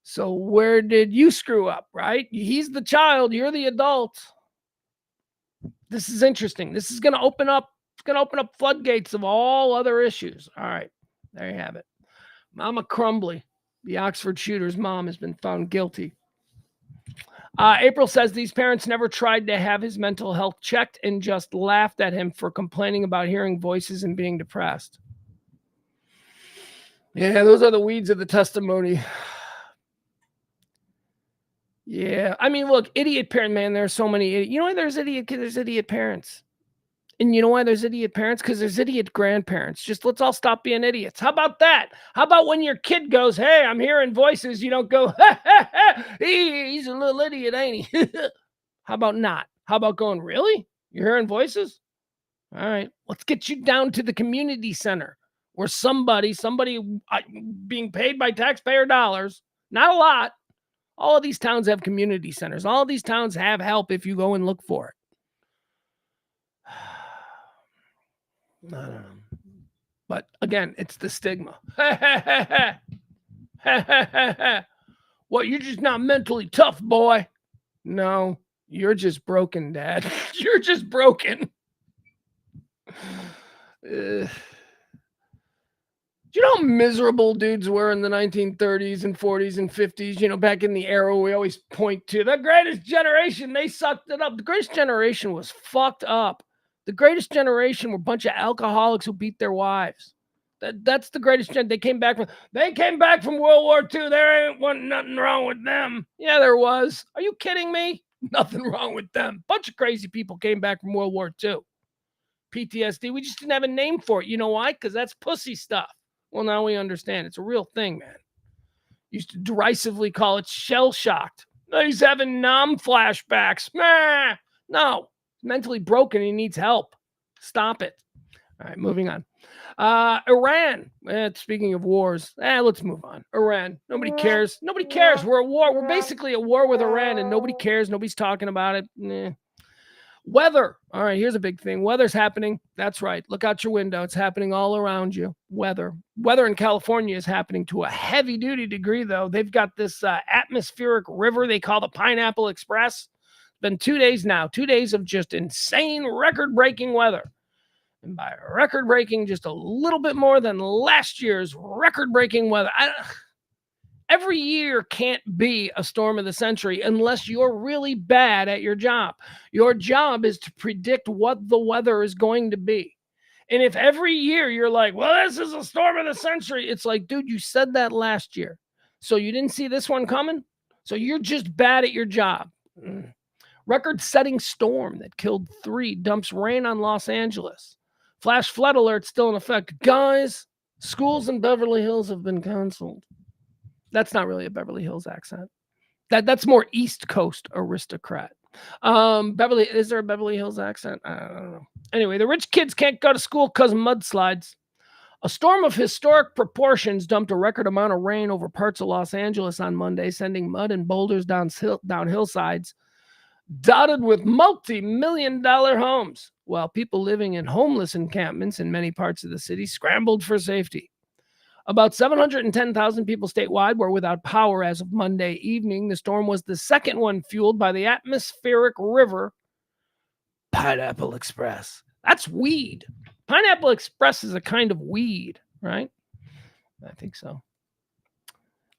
So where did you screw up, right? He's the child. You're the adult. This is interesting. This is going to open up floodgates of all other issues. All right, there you have it. Mama Crumbley, the Oxford shooter's mom, has been found guilty. April says these parents never tried to have his mental health checked and just laughed at him for complaining about hearing voices and being depressed. Yeah, those are the weeds of the testimony. Yeah, I mean, look, idiot parent, man, there are so many. You know why there's idiot parents? And you know why there's idiot parents? Because there's idiot grandparents. Just let's all stop being idiots. How about that? How about when your kid goes, hey, I'm hearing voices, you don't go, ha, ha, ha, he's a little idiot, ain't he? How about not? How about going, really? You're hearing voices? All right, let's get you down to the community center where somebody being paid by taxpayer dollars, not a lot. All of these towns have community centers. All of these towns have help if you go and look for it. I don't know. But again, it's the stigma. What, you're just not mentally tough, boy? No, you're just broken, Dad. You're just broken. Do you know how miserable dudes were in the 1930s and 40s and 50s? Back in the era we always point to the greatest generation. They sucked it up. The greatest generation was fucked up. The greatest generation were a bunch of alcoholics who beat their wives. That's the greatest gen. They came back from World War II. There wasn't nothing wrong with them. Yeah, there was. Are you kidding me? Nothing wrong with them. Bunch of crazy people came back from World War II. PTSD. We just didn't have a name for it. You know why? Because that's pussy stuff. Well, now we understand. It's a real thing, man. Used to derisively call it shell-shocked. He's having flashbacks. No. Mentally broken. He needs help. Stop it. All right, moving on. Iran. Speaking of wars, let's move on. Iran. Nobody cares. Nobody cares. We're at war. We're basically at war with Iran, and nobody cares. Nobody's talking about it. Weather. All right, here's a big thing. Weather's happening. That's right. Look out your window. It's happening all around you. Weather in California is happening to a heavy-duty degree, though. They've got this atmospheric river they call the Pineapple Express. It's been 2 days now. 2 days of just insane record-breaking weather. And by record-breaking, just a little bit more than last year's record-breaking weather. Every year can't be a storm of the century unless you're really bad at your job. Your job is to predict what the weather is going to be. And if every year you're like, well, this is a storm of the century, it's like, dude, you said that last year. So you didn't see this one coming? So you're just bad at your job. Record-setting storm that killed 3 dumps rain on Los Angeles. Flash flood alert still in effect. Guys, schools in Beverly Hills have been canceled. That's not really a Beverly Hills accent. That's more East Coast aristocrat. Is there a Beverly Hills accent? I don't know. Anyway, the rich kids can't go to school because of mudslides. A storm of historic proportions dumped a record amount of rain over parts of Los Angeles on Monday, sending mud and boulders down hillsides, dotted with multi-million-dollar homes, while people living in homeless encampments in many parts of the city scrambled for safety. About 710,000 people statewide were without power as of Monday evening. The storm was the second one fueled by the atmospheric river Pineapple Express. That's weed. Pineapple Express is a kind of weed, right? I think so.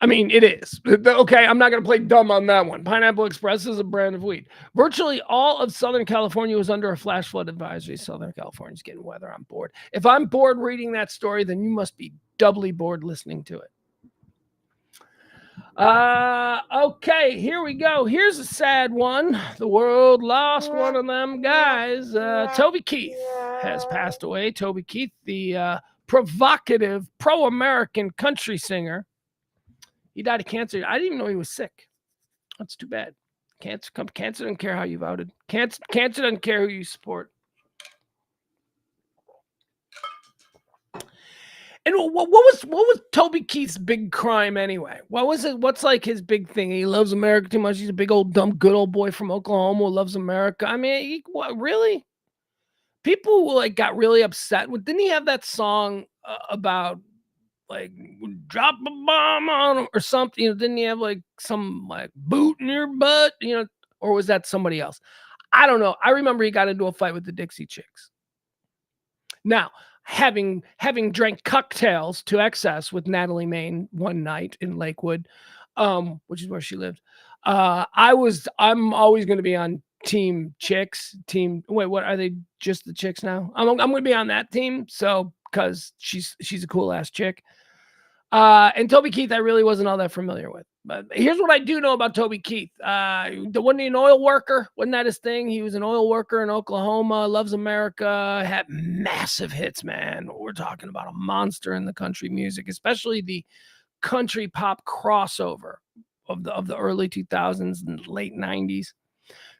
I mean, it is. Okay, I'm not going to play dumb on that one. Pineapple Express is a brand of weed. Virtually all of Southern California was under a flash flood advisory. Southern California's getting weather. I'm bored. If I'm bored reading that story, then you must be doubly bored listening to it. Okay, here we go. Here's a sad one. The world lost one of them guys. Toby Keith has passed away. Toby Keith, the provocative, pro-American country singer. He died of cancer. I didn't even know he was sick. That's too bad. Cancer doesn't care how you voted. Cancer doesn't care who you support. And what was Toby Keith's big crime anyway? What was it? What's like his big thing? He loves America too much. He's a big old dumb good old boy from Oklahoma who loves America. I mean, what really? People like got really upset. Didn't he have that song about like drop a bomb on him or something? You know, didn't he have like some like boot in your butt? You know, or was that somebody else? I don't know. I remember he got into a fight with the Dixie Chicks. Now, having drank cocktails to excess with Natalie Maine one night in Lakewood, which is where she lived, I'm always going to be on Team Chicks. Wait, what are they? Just the chicks now? I'm going to be on that team. So because she's a cool ass chick. And Toby Keith, I really wasn't all that familiar with. But here's what I do know about Toby Keith. Wasn't he an oil worker? Wasn't that his thing? He was an oil worker in Oklahoma, loves America, had massive hits, man. We're talking about a monster in the country music, especially the country pop crossover of the early 2000s and late 90s.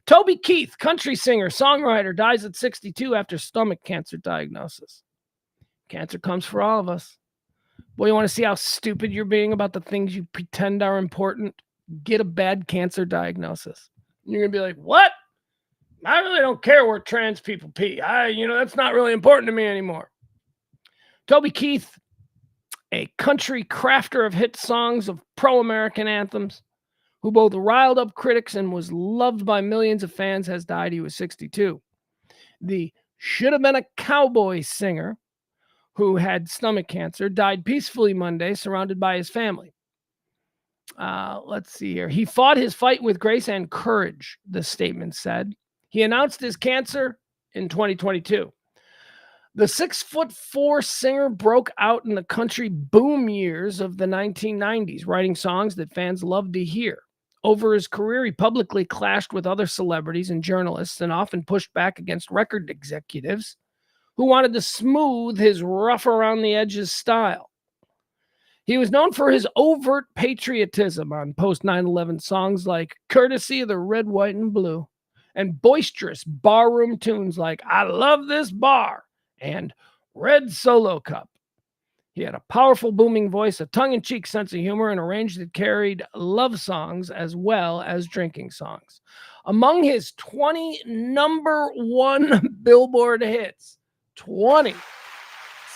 Toby Keith, country singer, songwriter, dies at 62 after stomach cancer diagnosis. Cancer comes for all of us. Well, you want to see how stupid you're being about the things you pretend are important? Get a bad cancer diagnosis. You're going to be like, what? I really don't care where trans people pee. That's not really important to me anymore. Toby Keith, a country crafter of hit songs of pro-American anthems, who both riled up critics and was loved by millions of fans, has died. He was 62. The should have been a cowboy singer, who had stomach cancer, died peacefully Monday, surrounded by his family. Let's see here. He fought his fight with grace and courage, the statement said. He announced his cancer in 2022. The 6'4" singer broke out in the country boom years of the 1990s, writing songs that fans loved to hear. Over his career, he publicly clashed with other celebrities and journalists and often pushed back against record executives who wanted to smooth his rough around the edges style. He was known for his overt patriotism on post 9/11 songs like Courtesy of the Red, White, and Blue, and boisterous barroom tunes like I Love This Bar and Red Solo Cup. He had a powerful booming voice, a tongue-in-cheek sense of humor, and a range that carried love songs as well as drinking songs. Among his 20 number one Billboard hits, 20.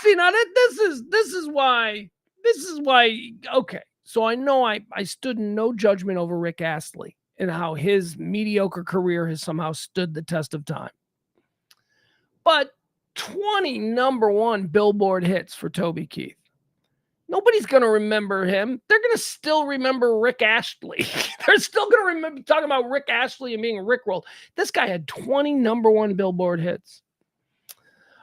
See, now this is why, okay. So I know I stood in no judgment over Rick Astley and how his mediocre career has somehow stood the test of time. But 20 number one Billboard hits for Toby Keith. Nobody's going to remember him. They're going to still remember Rick Astley. They're still going to remember talking about Rick Astley and being rickrolled. This guy had 20 number one Billboard hits.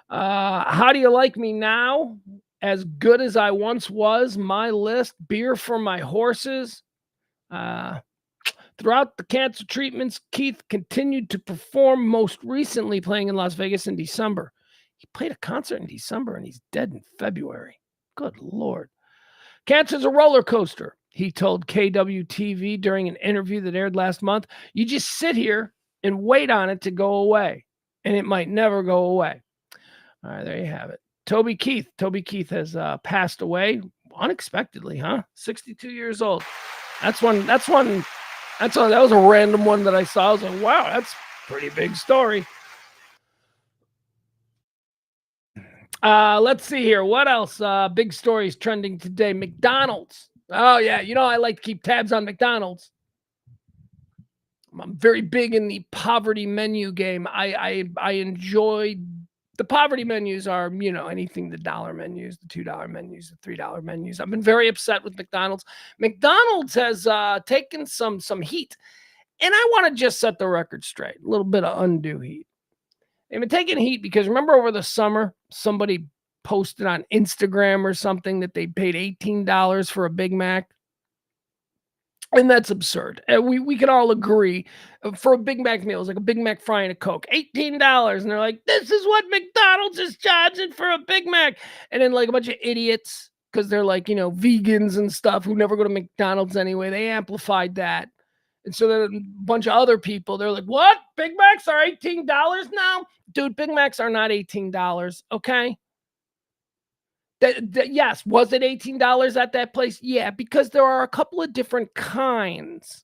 How Do You Like Me Now? As Good As I Once Was, My List, Beer for My Horses. Throughout the cancer treatments, Keith continued to perform, most recently playing in Las Vegas in December. He played a concert in December and he's dead in February. Good Lord. Cancer's a roller coaster, he told KWTV during an interview that aired last month. You just sit here and wait on it to go away, and it might never go away. All right, there you have it. Toby Keith. Toby Keith has passed away unexpectedly, huh? 62 years old. That was a random one that I saw. I was like, wow, that's a pretty big story. Let's see here. What else? Big stories trending today. McDonald's. Oh yeah, I like to keep tabs on McDonald's. I'm very big in the poverty menu game. I enjoy the poverty menus are, anything the dollar menus, the $2 menus, the $3 menus. I've been very upset with McDonald's. McDonald's has taken some heat, and I want to just set the record straight. A little bit of undue heat. They've been taking heat because remember over the summer, somebody posted on Instagram or something that they paid $18 for a Big Mac. And that's absurd. And we can all agree for a Big Mac meal, it's like a Big Mac fry and a Coke, $18. And they're like, this is what McDonald's is charging for a Big Mac. And then like a bunch of idiots, because they're like, vegans and stuff who never go to McDonald's anyway, they amplified that. And so then a bunch of other people, they're like, what? Big Macs are $18 now? Dude, Big Macs are not $18, okay? Yes, was it $18 at that place? Yeah, because there are a couple of different kinds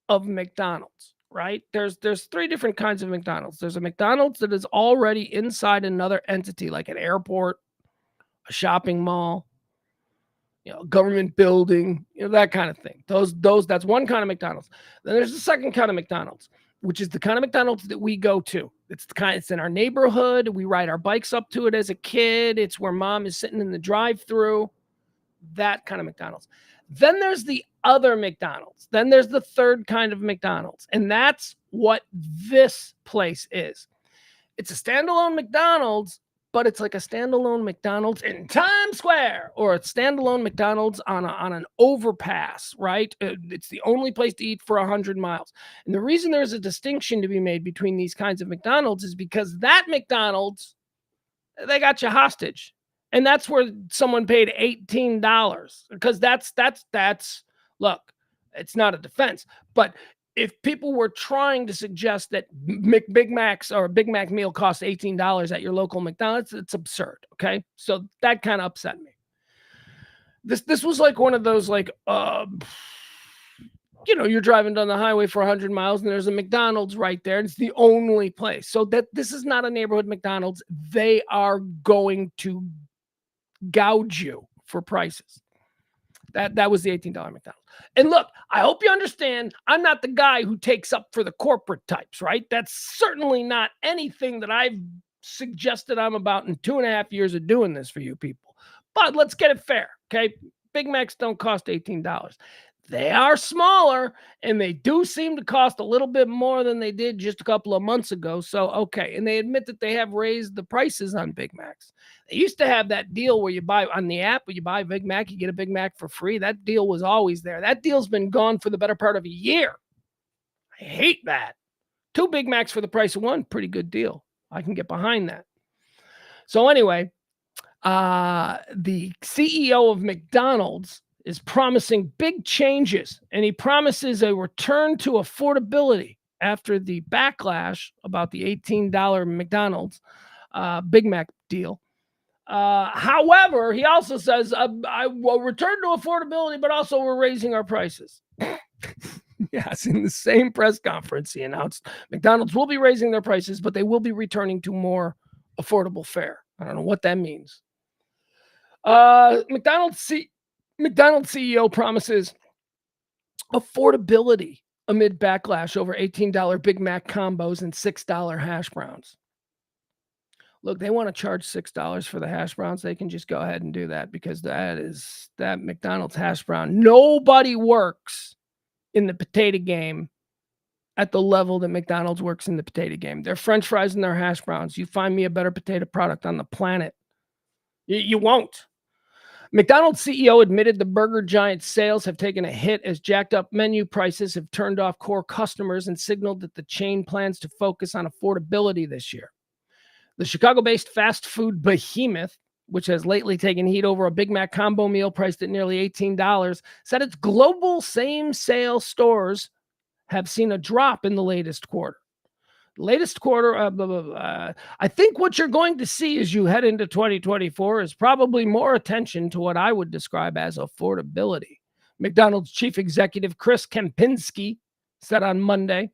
of McDonald's, right? There's 3 different kinds of McDonald's. There's a McDonald's that is already inside another entity, like an airport, a shopping mall, a government building, that kind of thing. That's one kind of McDonald's. Then there's the second kind of McDonald's, which is the kind of McDonald's that we go to. It's in our neighborhood. We ride our bikes up to it as a kid. It's where mom is sitting in the drive-thru. That kind of McDonald's. Then there's the other McDonald's. Then there's the third kind of McDonald's. And that's what this place is. It's a standalone McDonald's, but it's like a standalone McDonald's in Times Square, or a standalone McDonald's on an overpass, right? It's the only place to eat for 100 miles. And the reason there's a distinction to be made between these kinds of McDonald's is because that McDonald's, they got you hostage. And that's where someone paid $18, because that's look, it's not a defense, but if people were trying to suggest that Big Macs or a Big Mac meal costs $18 at your local McDonald's, it's absurd, okay? So that kind of upset me. This was like one of those, like, you're driving down the highway for 100 miles and there's a McDonald's right there. And it's the only place. So this is not a neighborhood McDonald's. They are going to gouge you for prices. That was the $18 McDonald's. And look, I hope you understand, I'm not the guy who takes up for the corporate types, right? That's certainly not anything that I've suggested I'm about in 2.5 years of doing this for you people. But let's get it fair, okay? Big Macs don't cost $18. They are smaller, and they do seem to cost a little bit more than they did just a couple of months ago. So, okay. And they admit that they have raised the prices on Big Macs. They used to have that deal where you buy on the app, where you buy a Big Mac, you get a Big Mac for free. That deal was always there. That deal's been gone for the better part of a year. I hate that. 2 Big Macs for the price of 1, pretty good deal. I can get behind that. So anyway, the CEO of McDonald's is promising big changes, and he promises a return to affordability after the backlash about the $18 McDonald's Big Mac deal. However, he also says, I will return to affordability, but also we're raising our prices. Yes, in the same press conference, he announced McDonald's will be raising their prices, but they will be returning to more affordable fare. I don't know what that means. McDonald's CEO promises affordability amid backlash over $18 Big Mac combos and $6 hash browns. Look, they want to charge $6 for the hash browns. They can just go ahead and do that, because that McDonald's hash brown. Nobody works in the potato game at the level that McDonald's works in the potato game. Their French fries and their hash browns. You find me a better potato product on the planet. You won't. McDonald's CEO admitted the burger giant's sales have taken a hit as jacked up menu prices have turned off core customers, and signaled that the chain plans to focus on affordability this year. The Chicago-based fast food behemoth, which has lately taken heat over a Big Mac combo meal priced at nearly $18, said its global same-sale stores have seen a drop in the latest quarter. Latest quarter, I think what you're going to see as you head into 2024 is probably more attention to what I would describe as affordability. McDonald's chief executive Chris Kempinski said on Monday.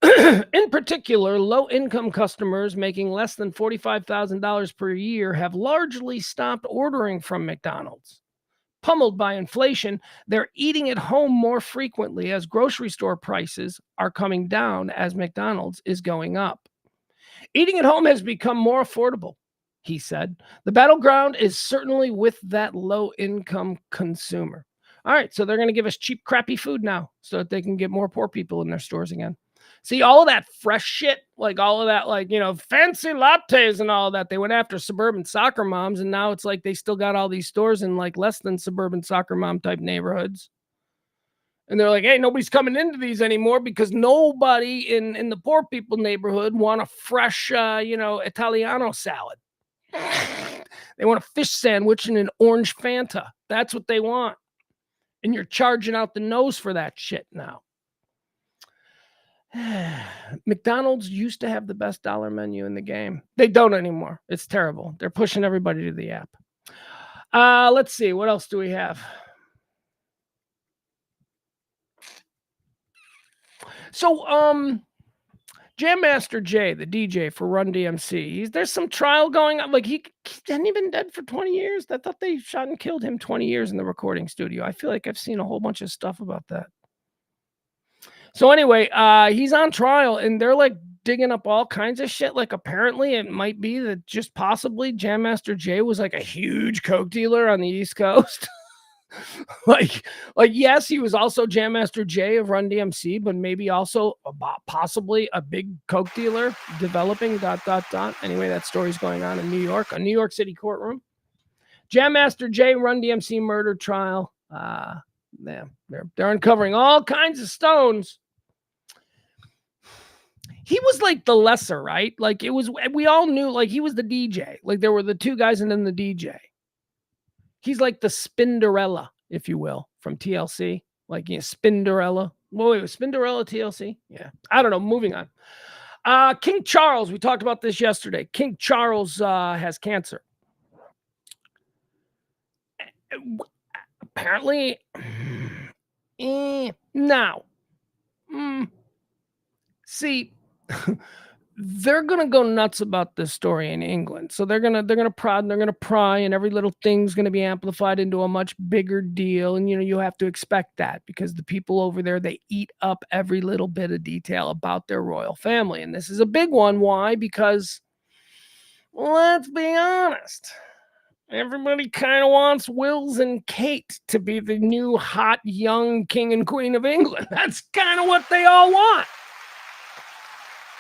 In particular, low-income customers making less than $45,000 per year have largely stopped ordering from McDonald's. Pummeled by inflation, they're eating at home more frequently as grocery store prices are coming down as McDonald's is going up. Eating at home has become more affordable, he said. The battleground is certainly with that low-income consumer. All right, so they're going to give us cheap, crappy food now so that they can get more poor people in their stores again. See, all of that fresh shit, like all of that, like, fancy lattes and all of that, they went after suburban soccer moms, and now it's like they still got all these stores in like less than suburban soccer mom type neighborhoods. And they're like, hey, nobody's coming into these anymore because nobody in the poor people neighborhood want a fresh, Italiano salad. They want a fish sandwich and an orange Fanta. That's what they want. And you're charging out the nose for that shit now. McDonald's used to have the best dollar menu in the game. They don't anymore. It's terrible. They're pushing everybody to the app. Let's see. What else do we have? So, Jam Master Jay, the DJ for Run DMC, there's some trial going on. Like, he hadn't even been dead for 20 years. I thought they shot and killed him 20 years in the recording studio. I feel like I've seen a whole bunch of stuff about that. So anyway, he's on trial, and they're like digging up all kinds of shit. Like, apparently it might be that just possibly Jam Master Jay was like a huge coke dealer on the East Coast. like yes, he was also Jam Master Jay of Run DMC, but maybe also possibly a big coke dealer developing ... Anyway, that story's going on in New York, a New York City courtroom. Jam Master Jay Run DMC murder trial. They're uncovering all kinds of stones. He was like the lesser, right? Like, we all knew, like, he was the DJ. Like, there were the two guys and then the DJ. He's like the Spinderella, if you will, from TLC. Like, Spinderella. Well, wait, was Spinderella TLC? Yeah. I don't know. Moving on. King Charles, we talked about this yesterday. King Charles has cancer. Apparently, now, see, they're gonna go nuts about this story in England. So they're gonna prod and they're gonna pry, and every little thing's gonna be amplified into a much bigger deal. And you have to expect that because the people over there, they eat up every little bit of detail about their royal family, and this is a big one. Why? Because, let's be honest. Everybody kind of wants Wills and Kate to be the new hot young king and queen of England. That's kind of what they all want.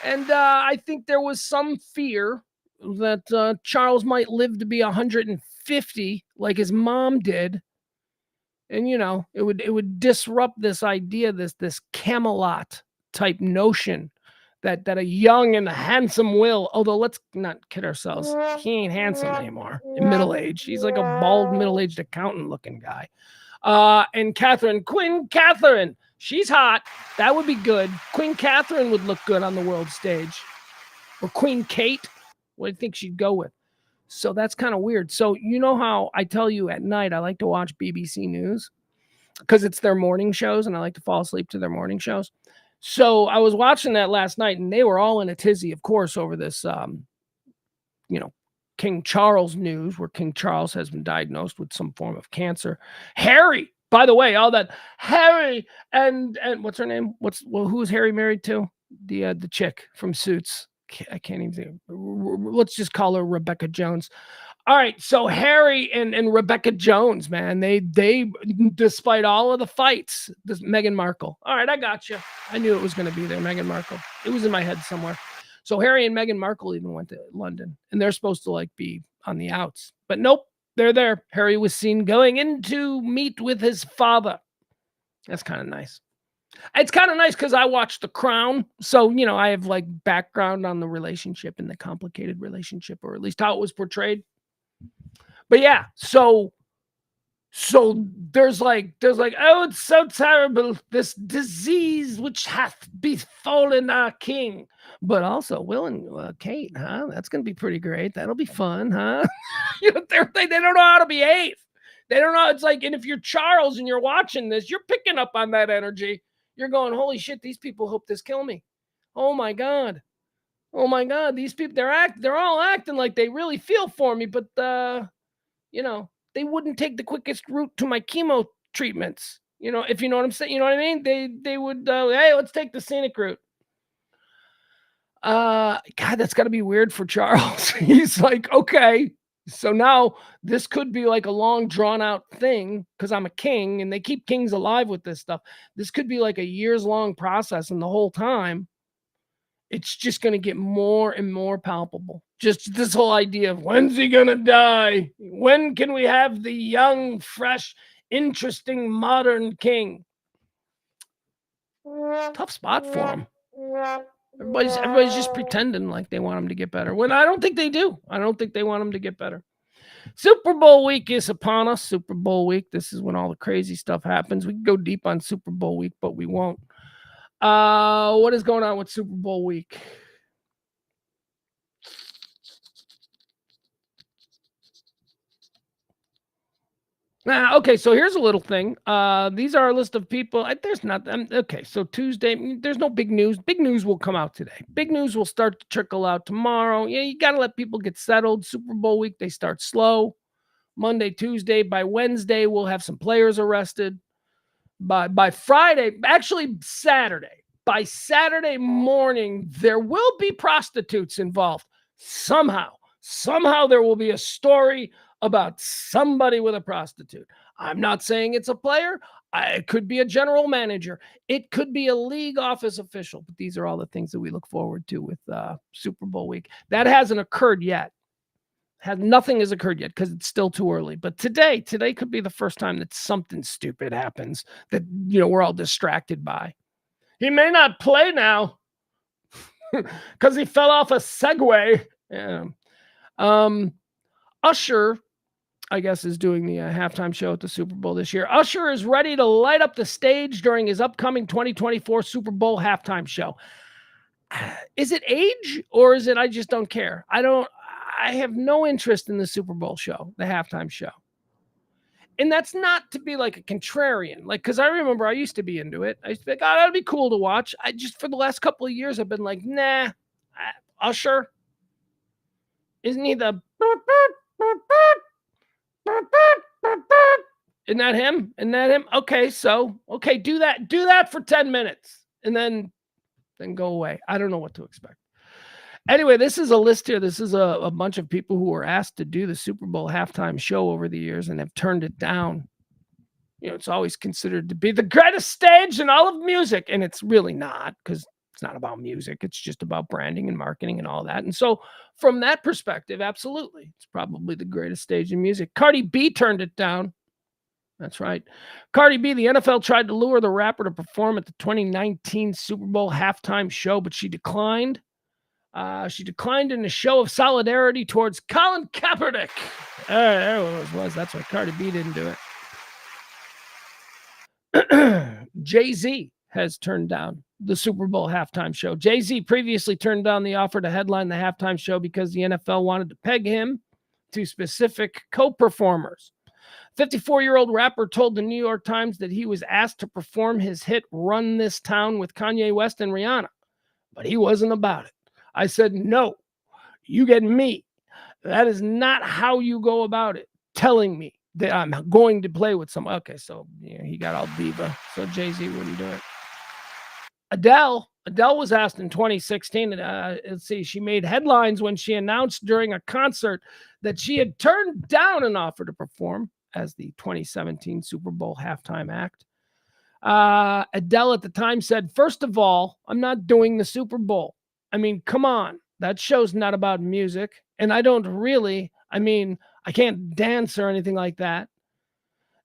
And I think there was some fear that Charles might live to be 150 like his mom did. And, it would disrupt this idea, this Camelot type notion that a young and handsome Will, although let's not kid ourselves, he ain't handsome anymore in middle age. He's like a bald middle-aged accountant looking guy. And Queen Catherine, she's hot. That would be good. Queen Catherine would look good on the world stage. Or Queen Kate, what do you think she'd go with? So that's kind of weird. So you know how I tell you at night, I like to watch BBC News because it's their morning shows and I like to fall asleep to their morning shows. So I was watching that last night, and they were all in a tizzy, of course, over this, King Charles news, where King Charles has been diagnosed with some form of cancer. Harry, by the way, all that Harry and what's her name? Who's Harry married to? The chick from Suits. I can't even think. Let's just call her Rebecca Jones. All right, so Harry and Rebecca Jones, man, they despite all of the fights, this Meghan Markle. All right, I got you. I knew it was going to be there, Meghan Markle. It was in my head somewhere. So Harry and Meghan Markle even went to London, and they're supposed to be on the outs, but nope, they're there. Harry was seen going in to meet with his father. That's kind of nice. It's kind of nice because I watched The Crown, so I have background on the relationship and the complicated relationship, or at least how it was portrayed. But yeah, so there's oh, it's so terrible, this disease which hath befallen our king. But also Will and Kate, huh? That's gonna be pretty great. That'll be fun, huh? They don't know how to behave. They don't know. It's and if you're Charles and you're watching this, you're picking up on that energy. You're going, holy shit, these people hope this kill me. Oh my God. Oh my God. These people, they're all acting like they really feel for me, but they wouldn't take the quickest route to my chemo treatments. If you know what I'm saying, you know what I mean? They would, hey, let's take the scenic route. God, that's got to be weird for Charles. He's like, okay, so now this could be like a long drawn out thing because I'm a king and they keep kings alive with this stuff. This could be like a years long process, and the whole time it's just going to get more and more palpable. Just this whole idea of when's he going to die? When can we have the young, fresh, interesting, modern king? Tough spot for him. Everybody's just pretending like they want him to get better, when I don't think they do. I don't think they want him to get better. Super Bowl week is upon us. Super Bowl week. This is when all the crazy stuff happens. We can go deep on Super Bowl week, but we won't. What is going on with Super Bowl week? Okay, so here's a little thing. These are a list of people. There's not. Okay, so Tuesday, there's no big news. Big news will come out today. Big news will start to trickle out tomorrow. Yeah, you got to let people get settled. Super Bowl week, they start slow. Monday, Tuesday. By Wednesday, we'll have some players arrested. By Friday, actually Saturday. By Saturday morning, there will be prostitutes involved. Somehow there will be a story about somebody with a prostitute. I'm not saying it's a player. It could be a general manager. It could be a league office official. But these are all the things that we look forward to with Super Bowl week. That hasn't occurred yet. Nothing has occurred yet because it's still too early. But today could be the first time that something stupid happens that we're all distracted by. He may not play now because he fell off a Segway. Yeah. Usher, I guess, is doing the halftime show at the Super Bowl this year. Usher is ready to light up the stage during his upcoming 2024 Super Bowl halftime show. Is it age or is it I just don't care? I have no interest in the Super Bowl show, the halftime show. And that's not to be like a contrarian, because I remember I used to be into it. I used to be like, oh, that'd be cool to watch. I just, for the last couple of years, I've been like, nah, Usher, isn't he the, isn't that him? Okay, do that for 10 minutes and then go away. I don't know what to expect. Anyway, this is a list here. This is a bunch of people who were asked to do the Super Bowl halftime show over the years and have turned it down. It's always considered to be the greatest stage in all of music, and it's really not, because it's not about music. It's just about branding and marketing and all that. And so from that perspective, absolutely, it's probably the greatest stage in music. Cardi B turned it down. That's right. Cardi B, the NFL tried to lure the rapper to perform at the 2019 Super Bowl halftime show, but she declined. She declined in a show of solidarity towards Colin Kaepernick. There it was. That's why Cardi B didn't do it. Jay-Z has turned down the Super Bowl halftime show. Jay-Z previously turned down the offer to headline the halftime show because the NFL wanted to peg him to specific co-performers. 54-year-old rapper told the New York Times that he was asked to perform his hit Run This Town with Kanye West and Rihanna, but he wasn't about it. I said, no, you get me. That is not how you go about it, telling me that I'm going to play with someone. Okay, so he got all diva. So Jay-Z wouldn't do it. Adele was asked in 2016. Let's see, she made headlines when she announced during a concert that she had turned down an offer to perform as the 2017 Super Bowl halftime act. Adele at the time said, first of all, I'm not doing the Super Bowl. I mean, come on. That show's not about music. And I can't dance or anything like that.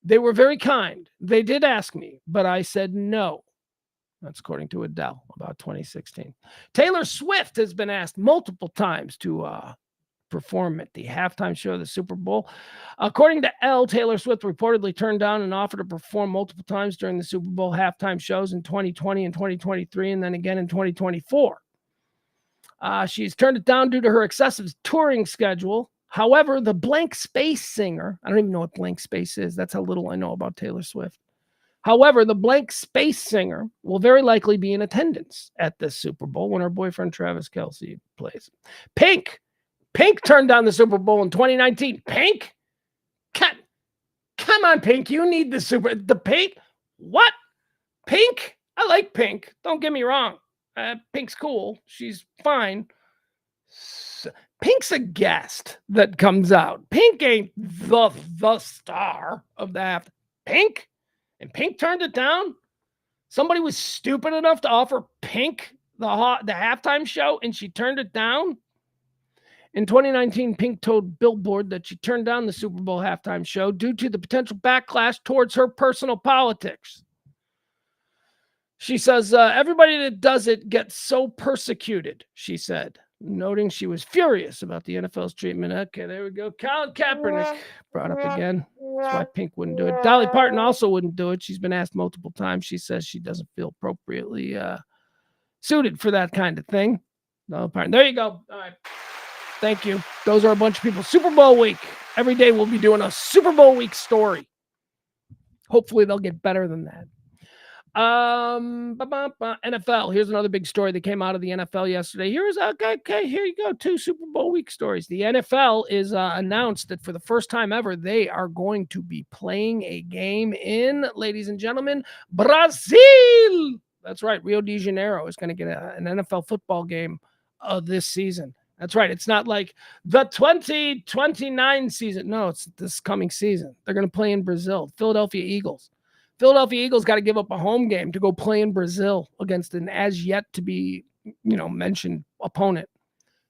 They were very kind. They did ask me, but I said no. That's according to Adele about 2016. Taylor Swift has been asked multiple times to perform at the halftime show of the Super Bowl. According to Elle, Taylor Swift reportedly turned down an offer to perform multiple times during the Super Bowl halftime shows in 2020 and 2023, and then again in 2024. She's turned it down due to her excessive touring schedule. However, the Blank Space singer, I don't even know what Blank Space is. That's how little I know about Taylor Swift. However, the blank space singer will very likely be in attendance at this Super Bowl when her boyfriend Travis Kelce plays. Pink turned down the Super Bowl in 2019. Pink? Come on, Pink. You need the Pink? What? Pink? I like Pink. Don't get me wrong. Pink's cool. She's fine. Pink's a guest that comes out. Pink ain't the star of the half. Pink? And Pink turned it down? Somebody was stupid enough to offer Pink the halftime show, and she turned it down? In 2019, Pink told Billboard that she turned down the Super Bowl halftime show due to the potential backlash towards her personal politics. She says, everybody that does it gets so persecuted, she said, noting she was furious about the NFL's treatment. Okay, there we go. Colin Kaepernick brought up again. That's why Pink wouldn't do it. Dolly Parton also wouldn't do it. She's been asked multiple times. She says she doesn't feel appropriately suited for that kind of thing. Dolly Parton. There you go. All right. Thank you. Those are a bunch of people. Super Bowl week. Every day we'll be doing a Super Bowl week story. Hopefully they'll get better than that. NFL. Here's another big story that came out of the NFL yesterday. Here you go. 2 Super Bowl week stories. The NFL is announced that for the first time ever, they are going to be playing a game in, ladies and gentlemen, Brazil. That's right. Rio de Janeiro is going to get an NFL football game this season. That's right. It's not like the 2029 season. No, it's this coming season. They're going to play in Brazil. Philadelphia Eagles. Philadelphia Eagles got to give up a home game to go play in Brazil against an as yet to be, mentioned opponent.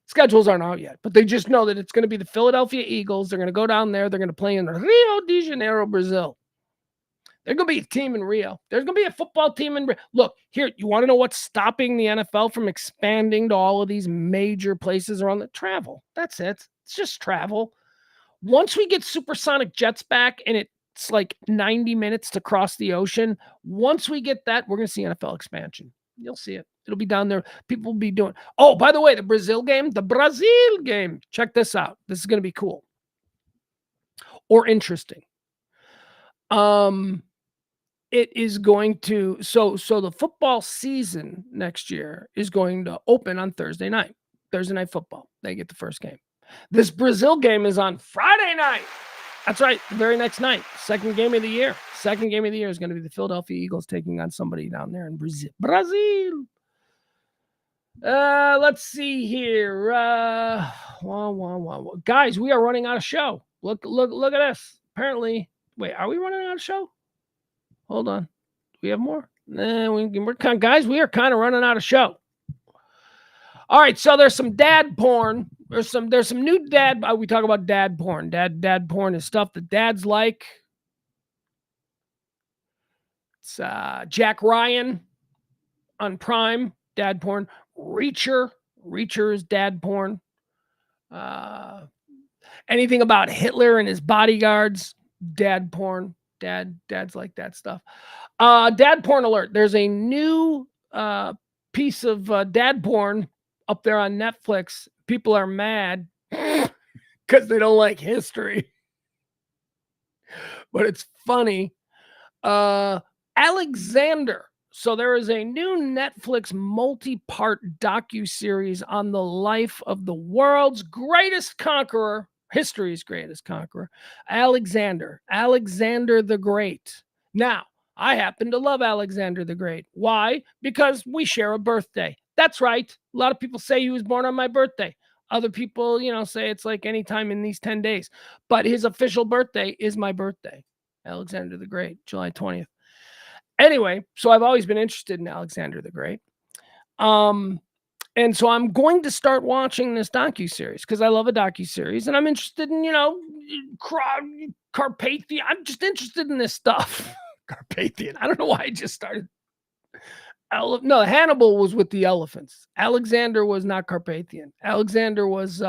Schedules aren't out yet, but they just know that it's going to be the Philadelphia Eagles. They're going to go down there. They're going to play in Rio de Janeiro, Brazil. There's going to be a team in Rio. There's going to be a football team in Rio. Look, here, you want to know what's stopping the NFL from expanding to all of these major places around the travel? That's it. It's just travel. Once we get supersonic jets back and it's like 90 minutes to cross the ocean, once we get that, we're going to see NFL expansion. You'll see it. It'll be down there. People will be doing. Oh, by the way, the Brazil game. Check this out. This is going to be cool or interesting. It is going to, so the football season next year is going to open on Thursday night football. They get the first game. This Brazil game is on Friday night. That's right. The very next night, second game of the year. Second game of the year is going to be the Philadelphia Eagles taking on somebody down there in Brazil. Let's see here. Guys, we are running out of show. Look at this. Apparently, wait, are we running out of show? Hold on. Do we have more? Guys, we are kind of running out of show. All right, so there's some dad porn. There's some new dad. We talk about dad porn. Dad porn is stuff that dads like. It's Jack Ryan on Prime, dad porn. Reacher is dad porn. Anything about Hitler and his bodyguards, dad porn. Dads like that stuff. Dad porn alert. There's a new piece of dad porn up there on Netflix. People are mad because they don't like history. But it's funny. Alexander. So there is a new Netflix multi-part docuseries on the life of the world's greatest conqueror, history's greatest conqueror, Alexander the Great. Now, I happen to love Alexander the Great. Why? Because we share a birthday. That's right. A lot of people say he was born on my birthday. Other people, say it's like any time in these 10 days. But his official birthday is my birthday, Alexander the Great, July 20th. Anyway, so I've always been interested in Alexander the Great. And so I'm going to start watching this docuseries because I love a docuseries and I'm interested in, Carpathian. I'm just interested in this stuff. Carpathian. I don't know why I just started. No, Hannibal was with the elephants. Alexander was not Carpathian. Alexander was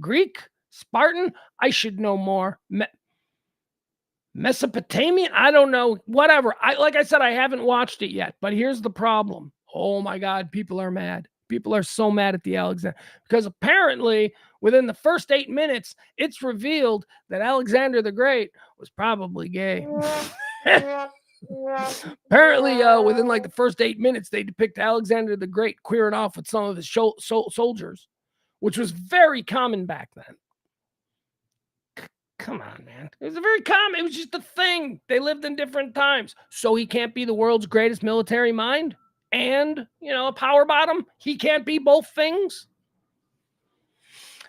Greek, Spartan. I should know more. Mesopotamian. I don't know. Whatever. Like I said, I haven't watched it yet. But here's the problem. Oh my God, people are mad. People are so mad at the Alexander because apparently within the first 8 minutes, it's revealed that Alexander the Great was probably gay. Apparently, within like the first 8 minutes, they depict Alexander the Great queering off with some of his soldiers, which was very common back then. Come on, man. It was a very common. It was just a thing. They lived in different times. So he can't be the world's greatest military mind and, a power bottom. He can't be both things.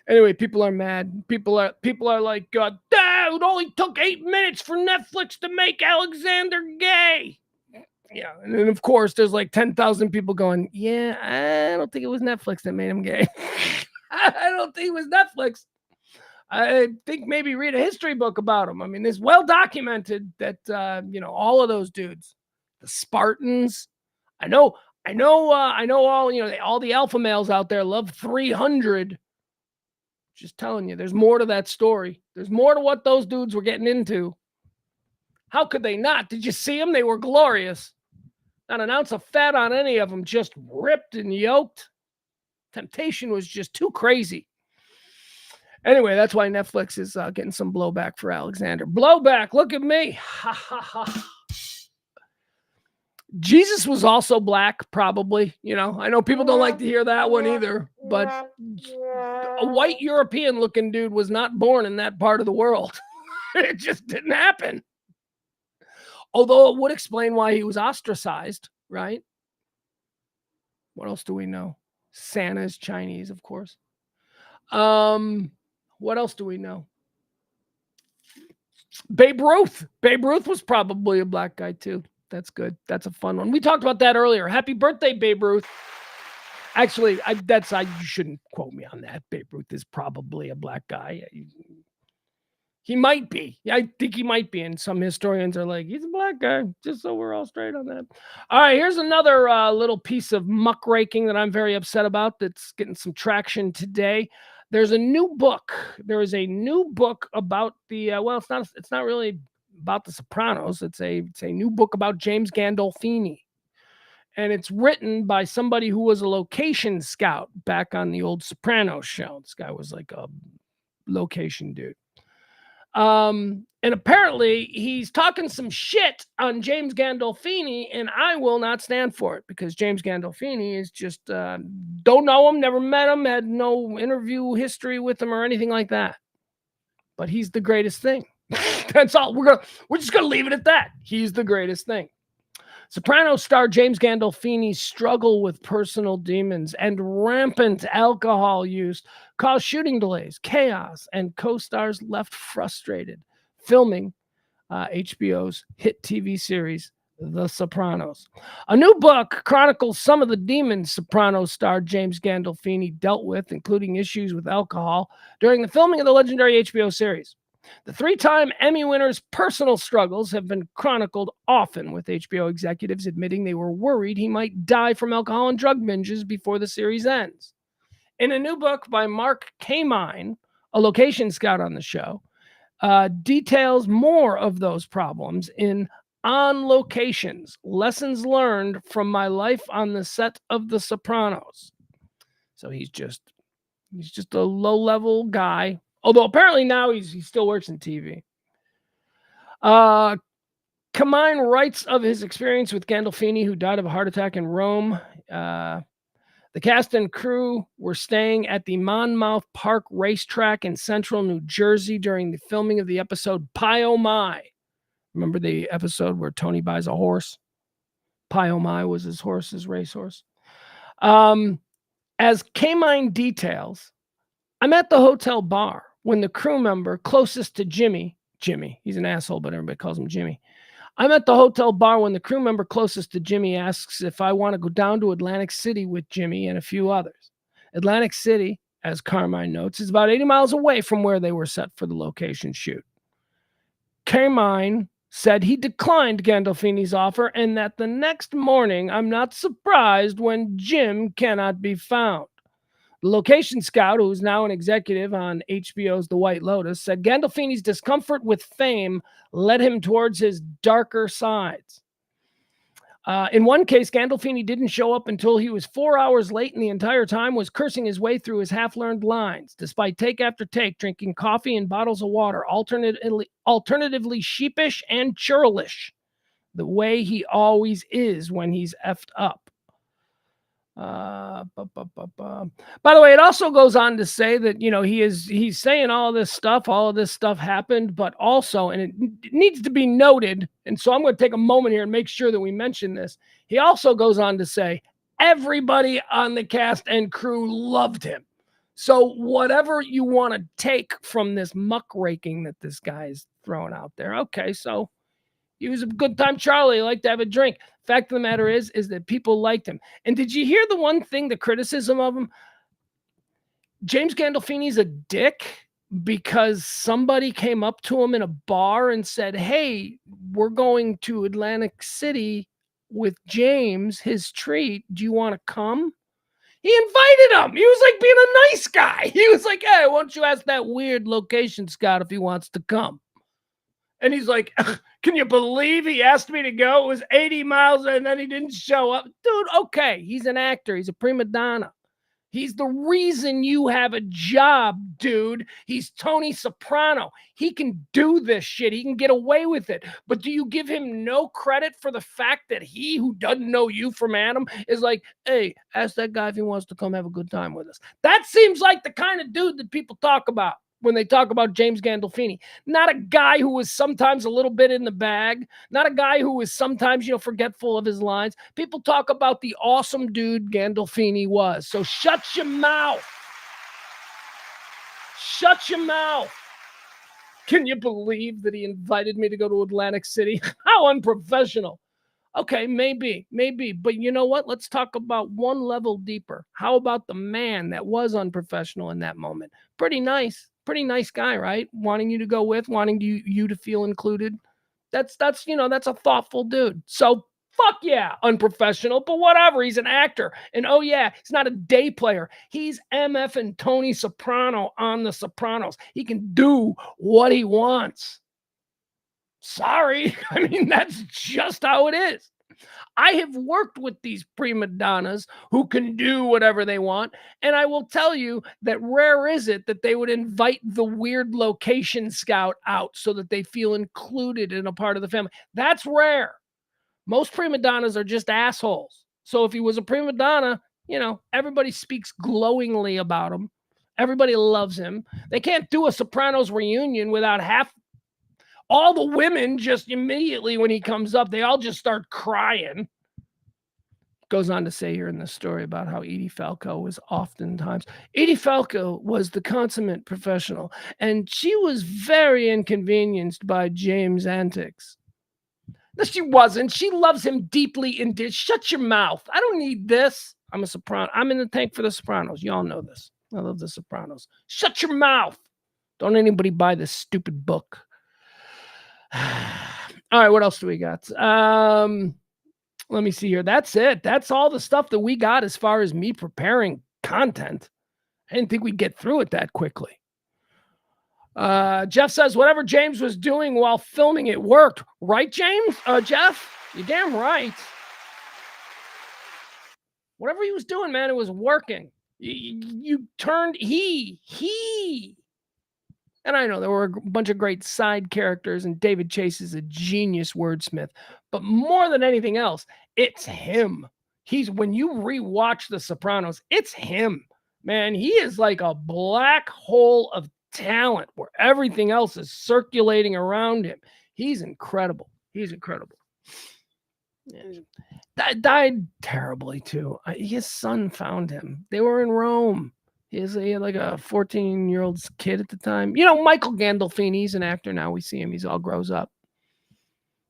Anyway, people are mad. People are like, God, it only took 8 minutes for Netflix to make Alexander gay. Yeah, and then of course there's like 10,000 people going, yeah, I don't think it was Netflix that made him gay. I don't think it was Netflix. I think maybe read a history book about him. I mean, it's well documented that all of those dudes, the Spartans. I know all the alpha males out there love 300. Just telling you, there's more to that story. There's more to what those dudes were getting into. How could they not? Did you see them? They were glorious. Not an ounce of fat on any of them, just ripped and yoked. Temptation was just too crazy. Anyway, that's why Netflix is getting some blowback for Alexander. Blowback, look at me. Ha, ha, ha. Jesus was also black, probably. I know people don't like to hear that one either, but a white European-looking dude was not born in that part of the world. It just didn't happen. Although it would explain why he was ostracized, right? What else do we know? Santa's Chinese, of course. What else do we know? Babe Ruth. Babe Ruth was probably a black guy too. That's good. That's a fun one. We talked about that earlier. Happy birthday, Babe Ruth. Actually, you shouldn't quote me on that. Babe Ruth is probably a black guy. He might be. I think he might be. And some historians are like, he's a black guy, just so we're all straight on that. All right, here's another little piece of muckraking that I'm very upset about that's getting some traction today. There's a new book. There is a new book about the, it's not really about the Sopranos. It's a new book about James Gandolfini. And it's written by somebody who was a location scout back on the old Sopranos show. This guy was like a location dude. And apparently he's talking some shit on James Gandolfini, and I will not stand for it because James Gandolfini is just, don't know him, never met him, had no interview history with him or anything like that. But he's the greatest thing. That's all. We're just going to leave it at that. He's the greatest thing. Sopranos star James Gandolfini's struggle with personal demons and rampant alcohol use caused shooting delays, chaos, and co-stars left frustrated, filming HBO's hit TV series, The Sopranos. A new book chronicles some of the demons Sopranos star James Gandolfini dealt with, including issues with alcohol, during the filming of the legendary HBO series. The three-time Emmy winner's personal struggles have been chronicled often, with HBO executives admitting they were worried he might die from alcohol and drug binges before the series ends. In a new book by Mark Kamine, a location scout on the show, details more of those problems in On Locations, Lessons Learned from My Life on the Set of The Sopranos. So he's just a low-level guy. Although apparently now he still works in TV. Kamine writes of his experience with Gandolfini, who died of a heart attack in Rome. The cast and crew were staying at the Monmouth Park racetrack in central New Jersey during the filming of the episode Pie Oh My. Remember the episode where Tony buys a horse? Pie Oh My was his racehorse. As Kamine details, I'm at the hotel bar when the crew member closest to Jimmy, he's an asshole, but everybody calls him Jimmy. I'm at the hotel bar when the crew member closest to Jimmy asks if I want to go down to Atlantic City with Jimmy and a few others. Atlantic City, as Carmine notes, is about 80 miles away from where they were set for the location shoot. Carmine said he declined Gandolfini's offer and that the next morning, I'm not surprised when Jim cannot be found. The location scout, who is now an executive on HBO's The White Lotus, said Gandolfini's discomfort with fame led him towards his darker sides. In one case, Gandolfini didn't show up until he was 4 hours late and the entire time was cursing his way through his half-learned lines, despite take after take, drinking coffee and bottles of water, alternatively sheepish and churlish. the way he always is when he's effed up. By the way, it also goes on to say that, he's saying all of this stuff happened, but also, and it needs to be noted, and so I'm going to take a moment here and make sure that we mention this. He also goes on to say everybody on the cast and crew loved him. So whatever you want to take from this muckraking that this guy is throwing out there, okay, so he was a good time Charlie. He liked to have a drink. Fact of the matter is that people liked him. And did you hear the one thing, the criticism of him? James Gandolfini's a dick because somebody came up to him in a bar and said, hey, we're going to Atlantic City with James, his treat. Do you want to come? He invited him. He was like being a nice guy. He was like, hey, why don't you ask that weird location scout if he wants to come? And he's like, can you believe he asked me to go? It was 80 miles and then he didn't show up. Dude, okay. He's an actor. He's a prima donna. He's the reason you have a job, dude. He's Tony Soprano. He can do this shit. He can get away with it. But do you give him no credit for the fact that he, who doesn't know you from Adam, is like, hey, ask that guy if he wants to come have a good time with us. That seems like the kind of dude that people talk about when they talk about James Gandolfini. Not a guy who is sometimes a little bit in the bag. Not a guy who is sometimes, forgetful of his lines. People talk about the awesome dude Gandolfini was. So shut your mouth. Shut your mouth. Can you believe that he invited me to go to Atlantic City? How unprofessional. Okay, maybe. But you know what? Let's talk about one level deeper. How about the man that was unprofessional in that moment? Pretty nice guy, right? Wanting you to go with, wanting you to feel included. That's a thoughtful dude. So fuck yeah, unprofessional, but whatever. He's an actor. And oh yeah, he's not a day player. He's MF and Tony Soprano on The Sopranos. He can do what he wants. Sorry. I mean, that's just how it is. I have worked with these prima donnas who can do whatever they want. And I will tell you that rare is it that they would invite the weird location scout out so that they feel included in a part of the family. That's rare. Most prima donnas are just assholes. So if he was a prima donna, everybody speaks glowingly about him. Everybody loves him. They can't do a Sopranos reunion without all the women just immediately when he comes up, they all just start crying. Goes on to say here in the story about how Edie Falco was Edie Falco was the consummate professional, and she was very inconvenienced by James' antics. No, she wasn't. She loves him deeply and did. Shut your mouth. I don't need this. I'm a soprano. I'm in the tank for the Sopranos. You all know this. I love the Sopranos. Shut your mouth. Don't anybody buy this stupid book. All right, what else do we got? Let me see here. That's it. That's all the stuff that we got as far as me preparing content. I didn't think we'd get through it that quickly. Jeff says, whatever James was doing while filming it worked. Right, James? Jeff? You're damn right. Whatever he was doing, man, it was working. You turned he. And I know there were a bunch of great side characters, and David Chase is a genius wordsmith. But more than anything else, it's him. When you rewatch The Sopranos, it's him. Man, he is like a black hole of talent where everything else is circulating around him. He's incredible. Died terribly, too. His son found him. They were in Rome. He had like a 14-year-old kid at the time. Michael Gandolfini, he's an actor now. We see him. He's all grows up.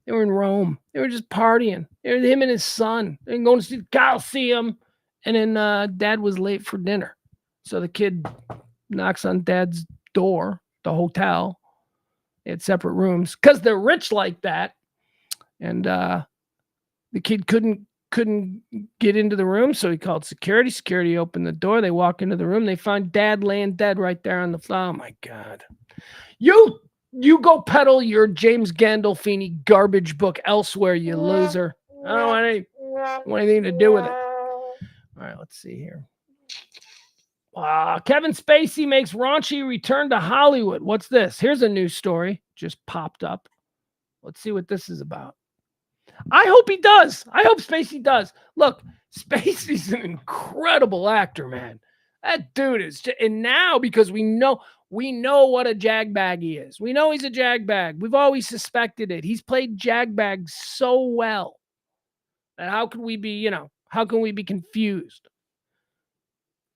They were in Rome. They were just partying. It was him and his son. They were going to see the Coliseum. And then Dad was late for dinner. So the kid knocks on Dad's door, the hotel. They had separate rooms because they're rich like that. And the kid couldn't get into the room, so he called security. Security opened the door. They walk into the room. They find Dad laying dead right there on the floor. Oh, my God. You go peddle your James Gandolfini garbage book elsewhere, you loser. I don't want anything to do with it. All right, let's see here. Kevin Spacey makes raunchy return to Hollywood. What's this? Here's a news story. Just popped up. Let's see what this is about. I hope he does. I hope Spacey does. Look, Spacey's an incredible actor, man. That dude is, and now because we know what a jagbag he is. We know he's a jagbag. We've always suspected it. He's played jagbag so well. And how can we be, how can we be confused?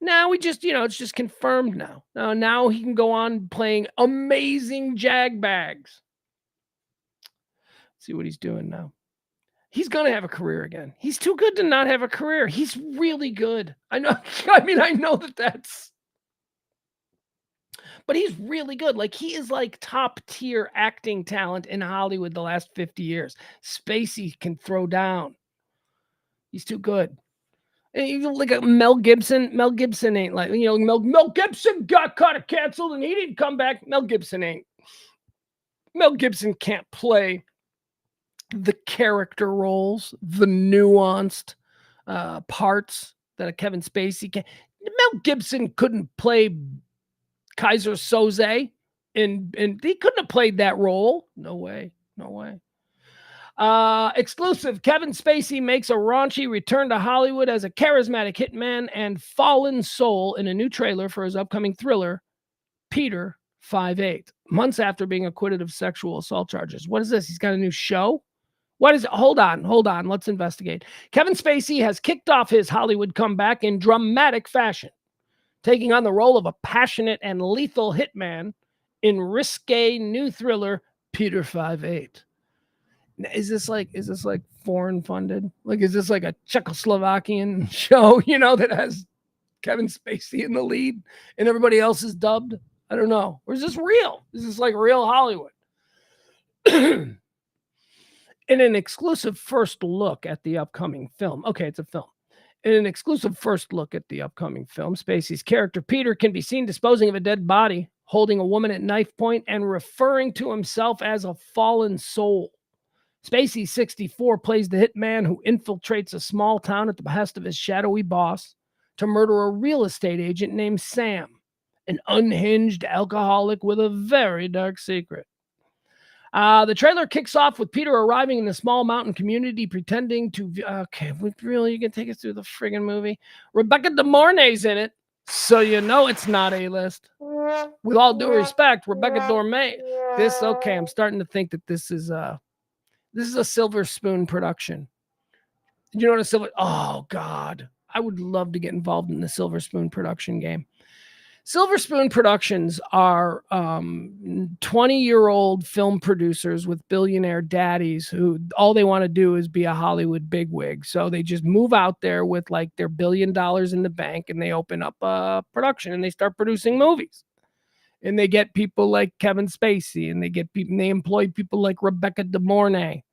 Now we just, it's just confirmed now. Now he can go on playing amazing jagbags. See what he's doing now. He's going to have a career again. He's too good to not have a career. He's really good. I know. I know that's. But he's really good. Like, he is like top tier acting talent in Hollywood the last 50 years. Spacey can throw down. He's too good. Like a Mel Gibson. Mel Gibson ain't like, Mel Gibson got kind of canceled and he didn't come back. Mel Gibson ain't. Mel Gibson can't play the character roles, the nuanced parts that a Kevin Spacey can. Mel Gibson couldn't play Kaiser Soze, and he couldn't have played that role. No way. Exclusive. Kevin Spacey makes a raunchy return to Hollywood as a charismatic hitman and fallen soul in a new trailer for his upcoming thriller, Peter 5'8", months after being acquitted of sexual assault charges. What is this? He's got a new show? What is it? Hold on. Let's investigate. Kevin Spacey has kicked off his Hollywood comeback in dramatic fashion, taking on the role of a passionate and lethal hitman in risque new thriller, Peter 5'8". Is this like foreign funded? Like, is this like a Czechoslovakian show, that has Kevin Spacey in the lead and everybody else is dubbed? I don't know. Or is this real? Is this like real Hollywood? In an exclusive first look at the upcoming film. Okay, it's a film. In an exclusive first look at the upcoming film, Spacey's character Peter can be seen disposing of a dead body, holding a woman at knife point, and referring to himself as a fallen soul. Spacey, 64, plays the hitman who infiltrates a small town at the behest of his shadowy boss to murder a real estate agent named Sam, an unhinged alcoholic with a very dark secret. The trailer kicks off with Peter arriving in a small mountain community pretending to... Okay, really? You can take us through the friggin' movie? Rebecca De Mornay's in it, so you know it's not A-list. With all due respect, Rebecca De Mornay. I'm starting to think that this is a Silver Spoon production. You know what a Silver... Oh, God. I would love to get involved in the Silver Spoon production game. Silver Spoon Productions are 20-year-old film producers with billionaire daddies who all they want to do is be a Hollywood bigwig. So they just move out there with like their $1 billion in the bank and they open up a production and they start producing movies. And they get people like Kevin Spacey and they employ people like Rebecca De Mornay.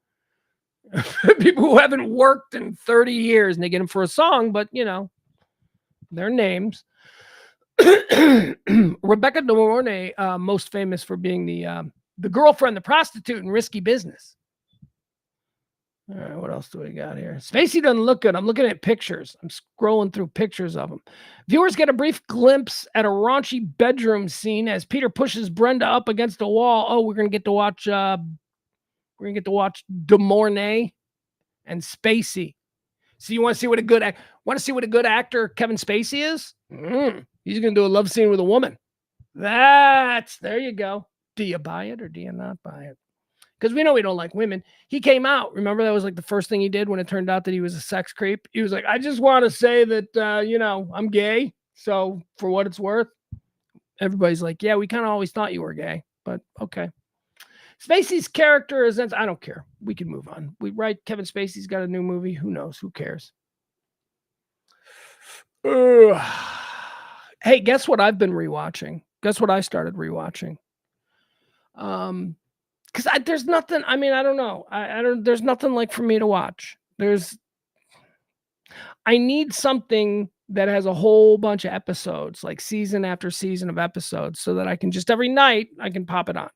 People who haven't worked in 30 years and they get them for a song, but their names. Rebecca De Mornay, most famous for being the girlfriend, the prostitute in Risky Business. All right, what else do we got here? Spacey doesn't look good. I'm looking at pictures. I'm scrolling through pictures of him. Viewers get a brief glimpse at a raunchy bedroom scene as Peter pushes Brenda up against a wall. Oh, we're gonna get to watch. De Mornay and Spacey. So you want to see what a good actor Kevin Spacey is? He's going to do a love scene with a woman. There you go. Do you buy it or do you not buy it? Because we know we don't like women. He came out. Remember, that was like the first thing he did when it turned out that he was a sex creep. He was like, I just want to say that, I'm gay. So for what it's worth, everybody's like, yeah, we kind of always thought you were gay, but okay. Spacey's character is, I don't care. We can move on. Kevin Spacey's got a new movie. Who knows? Who cares? Hey, guess what I've been rewatching? Guess what I started rewatching? Because there's nothing. I mean, I don't know. There's nothing like for me to watch. I need something that has a whole bunch of episodes, like season after season of episodes, so that I can just every night I can pop it on.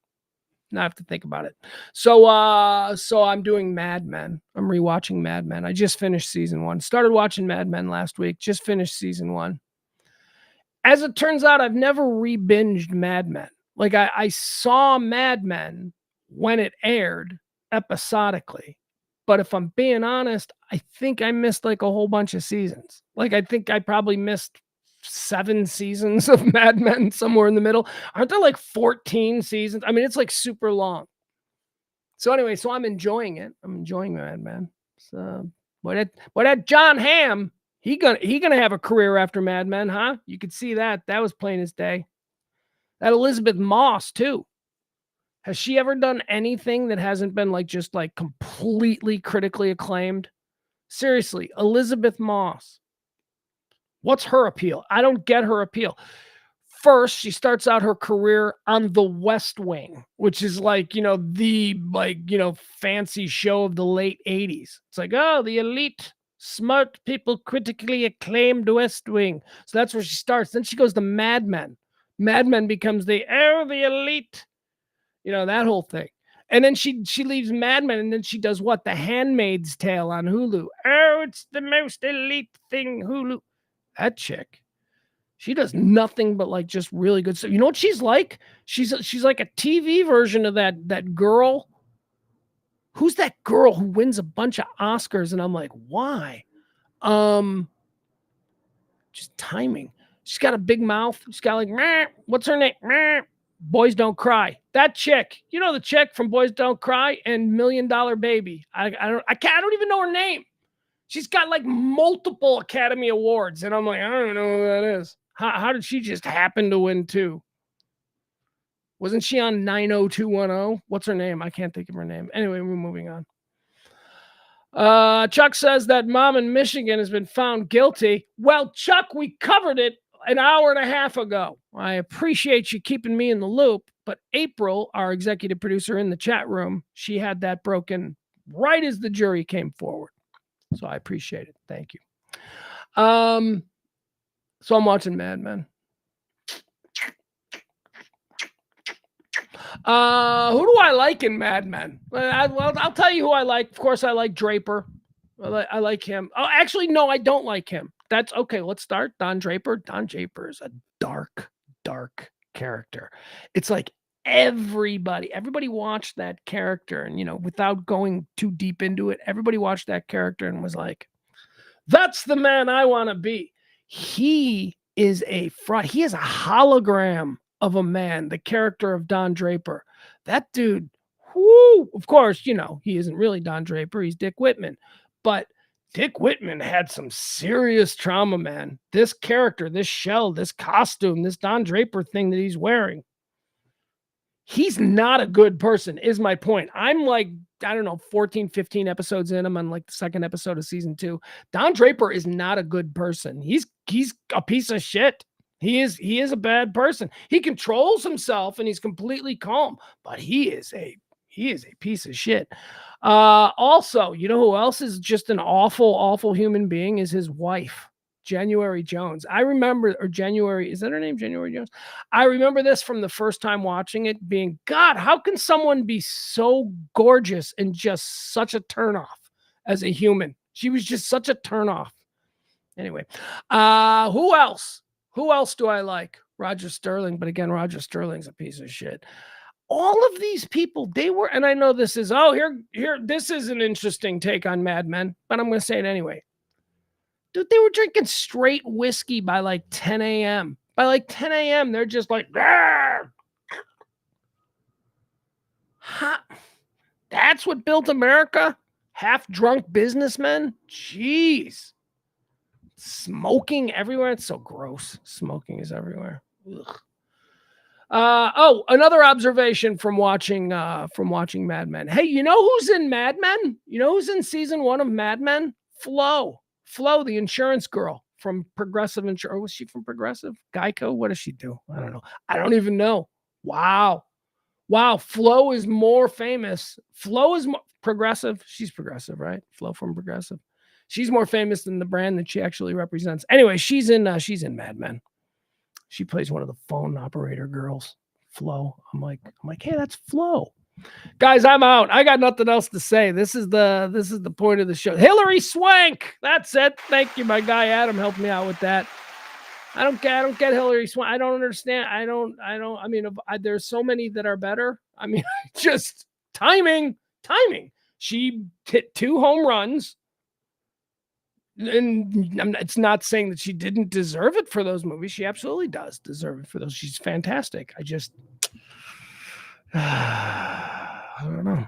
Not have to think about it. So I'm doing Mad Men. I'm rewatching Mad Men. I just finished season 1. Started watching Mad Men last week. Just finished season 1. As it turns out, I've never re-binged Mad Men. Like I saw Mad Men when it aired episodically. But if I'm being honest, I think I missed like a whole bunch of seasons. Like, I think I probably missed 7 seasons of Mad Men, somewhere in the middle. Aren't there like 14 seasons? I mean, it's like super long. So anyway, so I'm enjoying it. I'm enjoying Mad Men. So, that John Hamm, he gonna have a career after Mad Men, huh? You could see that. That was plain as day. That Elizabeth Moss too. Has she ever done anything that hasn't been like just like completely critically acclaimed? Seriously, Elizabeth Moss. What's her appeal? I don't get her appeal. First, she starts out her career on The West Wing, which is like, the fancy show of the late 80s. It's like, oh, the elite, smart people, critically acclaimed West Wing. So that's where she starts. Then she goes to Mad Men. Mad Men becomes the elite, that whole thing. And then she leaves Mad Men, and then she does what? The Handmaid's Tale on Hulu. Oh, it's the most elite thing, Hulu. That chick. She does nothing but like just really good stuff. You know what she's like? She's like a TV version of that girl. Who's that girl who wins a bunch of Oscars? And I'm like, why? Just timing. She's got a big mouth. She's got like, meh, what's her name? Meh. Boys Don't Cry. That chick. You know the chick from Boys Don't Cry and $1 Million Baby. I don't even know her name. She's got like multiple Academy Awards, and I'm like, I don't know who that is. How did she just happen to win too? Wasn't she on 90210? What's her name? I can't think of her name. Anyway, we're moving on. Chuck says that mom in Michigan has been found guilty. Well, Chuck, we covered it an hour and a half ago. I appreciate you keeping me in the loop, but April, our executive producer in the chat room, she had that broken right as the jury came forward. So I appreciate it. Thank you. So I'm watching Mad Men. Who do I like in Mad Men? Well, I'll tell you who I like. Of course, I like Draper. I like him. Oh, actually, no, I don't like him. That's okay. Let's start. Don Draper. Don Draper is a dark, dark character. It's like everybody watched that character, and without going too deep into it, everybody watched that character and was like, that's the man I want to be. He is a fraud. He is a hologram of a man, the character of Don Draper. That dude, whoo, of course, he isn't really Don Draper. He's Dick Whitman. But Dick Whitman had some serious trauma, man. This character, this shell, this costume, this Don Draper thing that he's wearing, he's not a good person, is my point. I'm like, I don't know, 14, 15 episodes in. I'm on like the second episode of season 2. Don Draper is not a good person. He's a piece of shit. He is a bad person. He controls himself and he's completely calm, but he is a piece of shit. Also, you know who else is just an awful, awful human being? Is his wife, January Jones. I remember, or January, is that her name? January Jones? I remember this from the first time watching it being, God, how can someone be so gorgeous and just such a turnoff as a human? She was just such a turnoff. Anyway, who else? Who else do I like? Roger Sterling, but again, Roger Sterling's a piece of shit. All of these people, they were, and I know this is, here, this is an interesting take on Mad Men, but I'm going to say it anyway. Dude, they were drinking straight whiskey by like 10 a.m. By like 10 a.m., they're just like, that's what built America? Half-drunk businessmen? Jeez. Smoking everywhere. It's so gross. Smoking is everywhere. Ugh. Another observation from watching Mad Men. Hey, you know who's in Mad Men? You know who's in season 1 of Mad Men? Flo, the insurance girl from Progressive Insurance. Was she from Progressive? Geico? What does she do? I don't know. I don't even know. Wow. Flo is more famous. Flo is more Progressive. She's Progressive, right? Flo from Progressive. She's more famous than the brand that she actually represents. Anyway, she's in Mad Men. She plays one of the phone operator girls, Flo. I'm like, hey, that's Flo. Guys, I'm out. I got nothing else to say. This is the point of the show. Hillary Swank. That's it. Thank you. My guy Adam helped me out with that. I don't get Hillary Swank. I don't understand. I mean, there's so many that are better. I mean, just timing. She hit 2 home runs. And it's not saying that she didn't deserve it for those movies. She absolutely does deserve it for those. She's fantastic. I just, I don't know.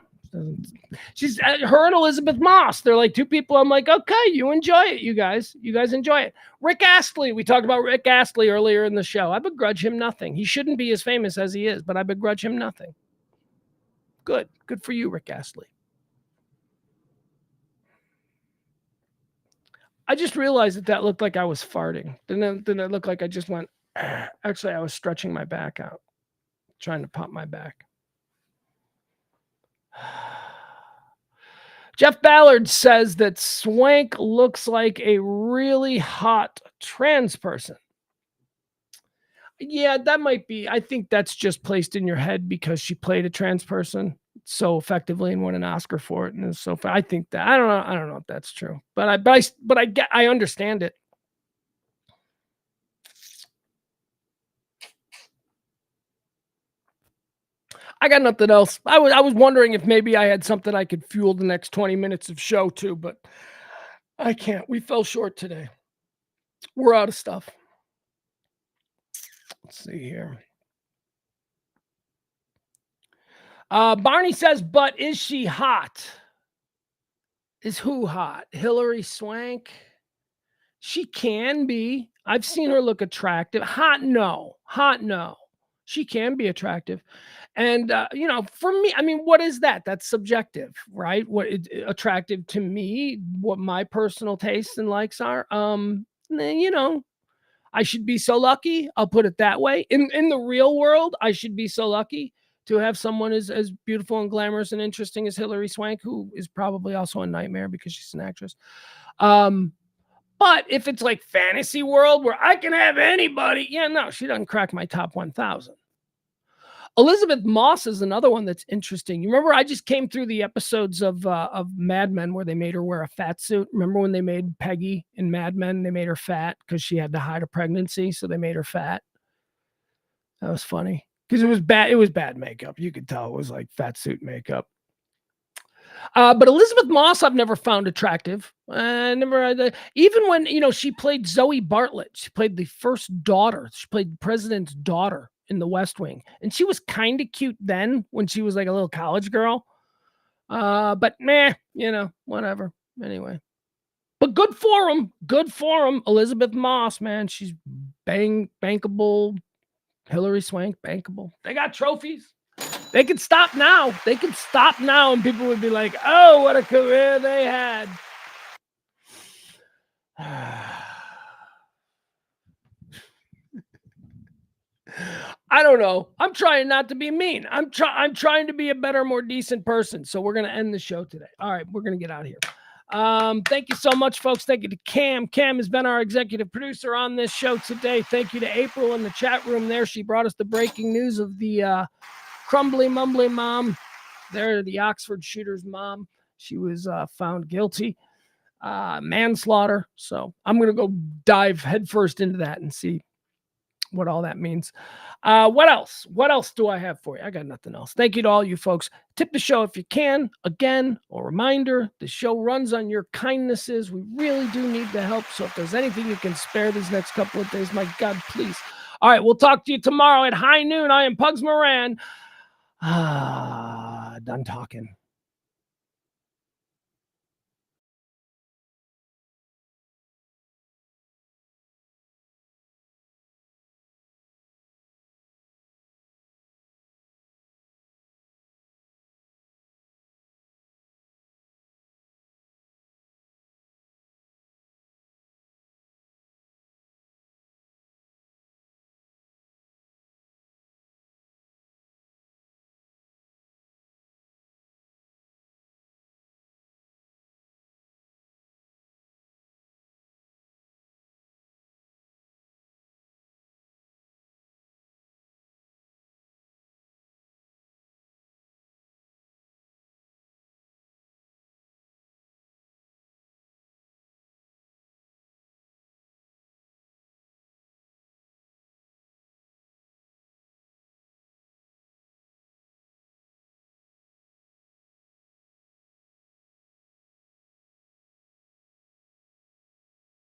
She's her and Elizabeth Moss. They're like 2 people. I'm like, okay, you enjoy it, you guys. You guys enjoy it. Rick Astley. We talked about Rick Astley earlier in the show. I begrudge him nothing. He shouldn't be as famous as he is, but I begrudge him nothing. Good for you, Rick Astley. I just realized that looked like I was farting. Didn't it look like I just went, actually, I was stretching my back out, trying to pop my back. Jeff Ballard says that Swank looks like a really hot trans person. Yeah, that might be. I think that's just placed in your head because she played a trans person so effectively and won an Oscar for it, and so I think that I don't know if that's true, but I understand it. I got nothing else. I was wondering if maybe I had something I could fuel the next 20 minutes of show too, but I can't. We fell short today. We're out of stuff. Let's see here. Barney says, but is she hot? Is who hot? Hillary Swank? She can be. I've seen her look attractive. Hot, no. She can be attractive. And, for me, I mean, what is that? That's subjective, right? What attractive to me, what my personal tastes and likes are. I should be so lucky. I'll put it that way. In the real world, I should be so lucky to have someone as beautiful and glamorous and interesting as Hillary Swank, who is probably also a nightmare because she's an actress. But if it's like fantasy world where I can have anybody, no, she doesn't crack my top 1,000. Elizabeth Moss is another one that's interesting. You remember I just came through the episodes of Mad Men where they made her wear a fat suit. Remember when they made Peggy in Mad Men? They made her fat because she had to hide a pregnancy, so they made her fat. That was funny because it was bad. It was bad makeup. You could tell it was like fat suit makeup. But Elizabeth Moss, I've never found attractive. Even when she played Zoe Bartlett. She played the first daughter. She played the president's daughter in The West Wing, and she was kind of cute then when she was like a little college girl. But whatever. Anyway, but good for him. Elizabeth Moss, man, she's bankable. Hillary Swank, bankable. They got trophies. They could stop now. And people would be like, oh, what a career they had. I don't know. I'm trying not to be mean. I'm trying to be a better, more decent person. So we're going to end the show today. All right, we're going to get out of here. Thank you so much, folks. Thank you to Cam. Cam has been our executive producer on this show today. Thank you to April in the chat room there. She brought us the breaking news of the crumbly, mumbly mom. There, the Oxford shooter's mom. She was found guilty. Manslaughter. So I'm going to go dive headfirst into that and see what all that means. What else? What else do I have for you? I got nothing else. Thank you to all you folks. Tip the show if you can. Again, a reminder, the show runs on your kindnesses. We really do need the help. So if there's anything you can spare these next couple of days, my God, please. All right, we'll talk to you tomorrow at high noon. I am Pugs Moran. Done talking.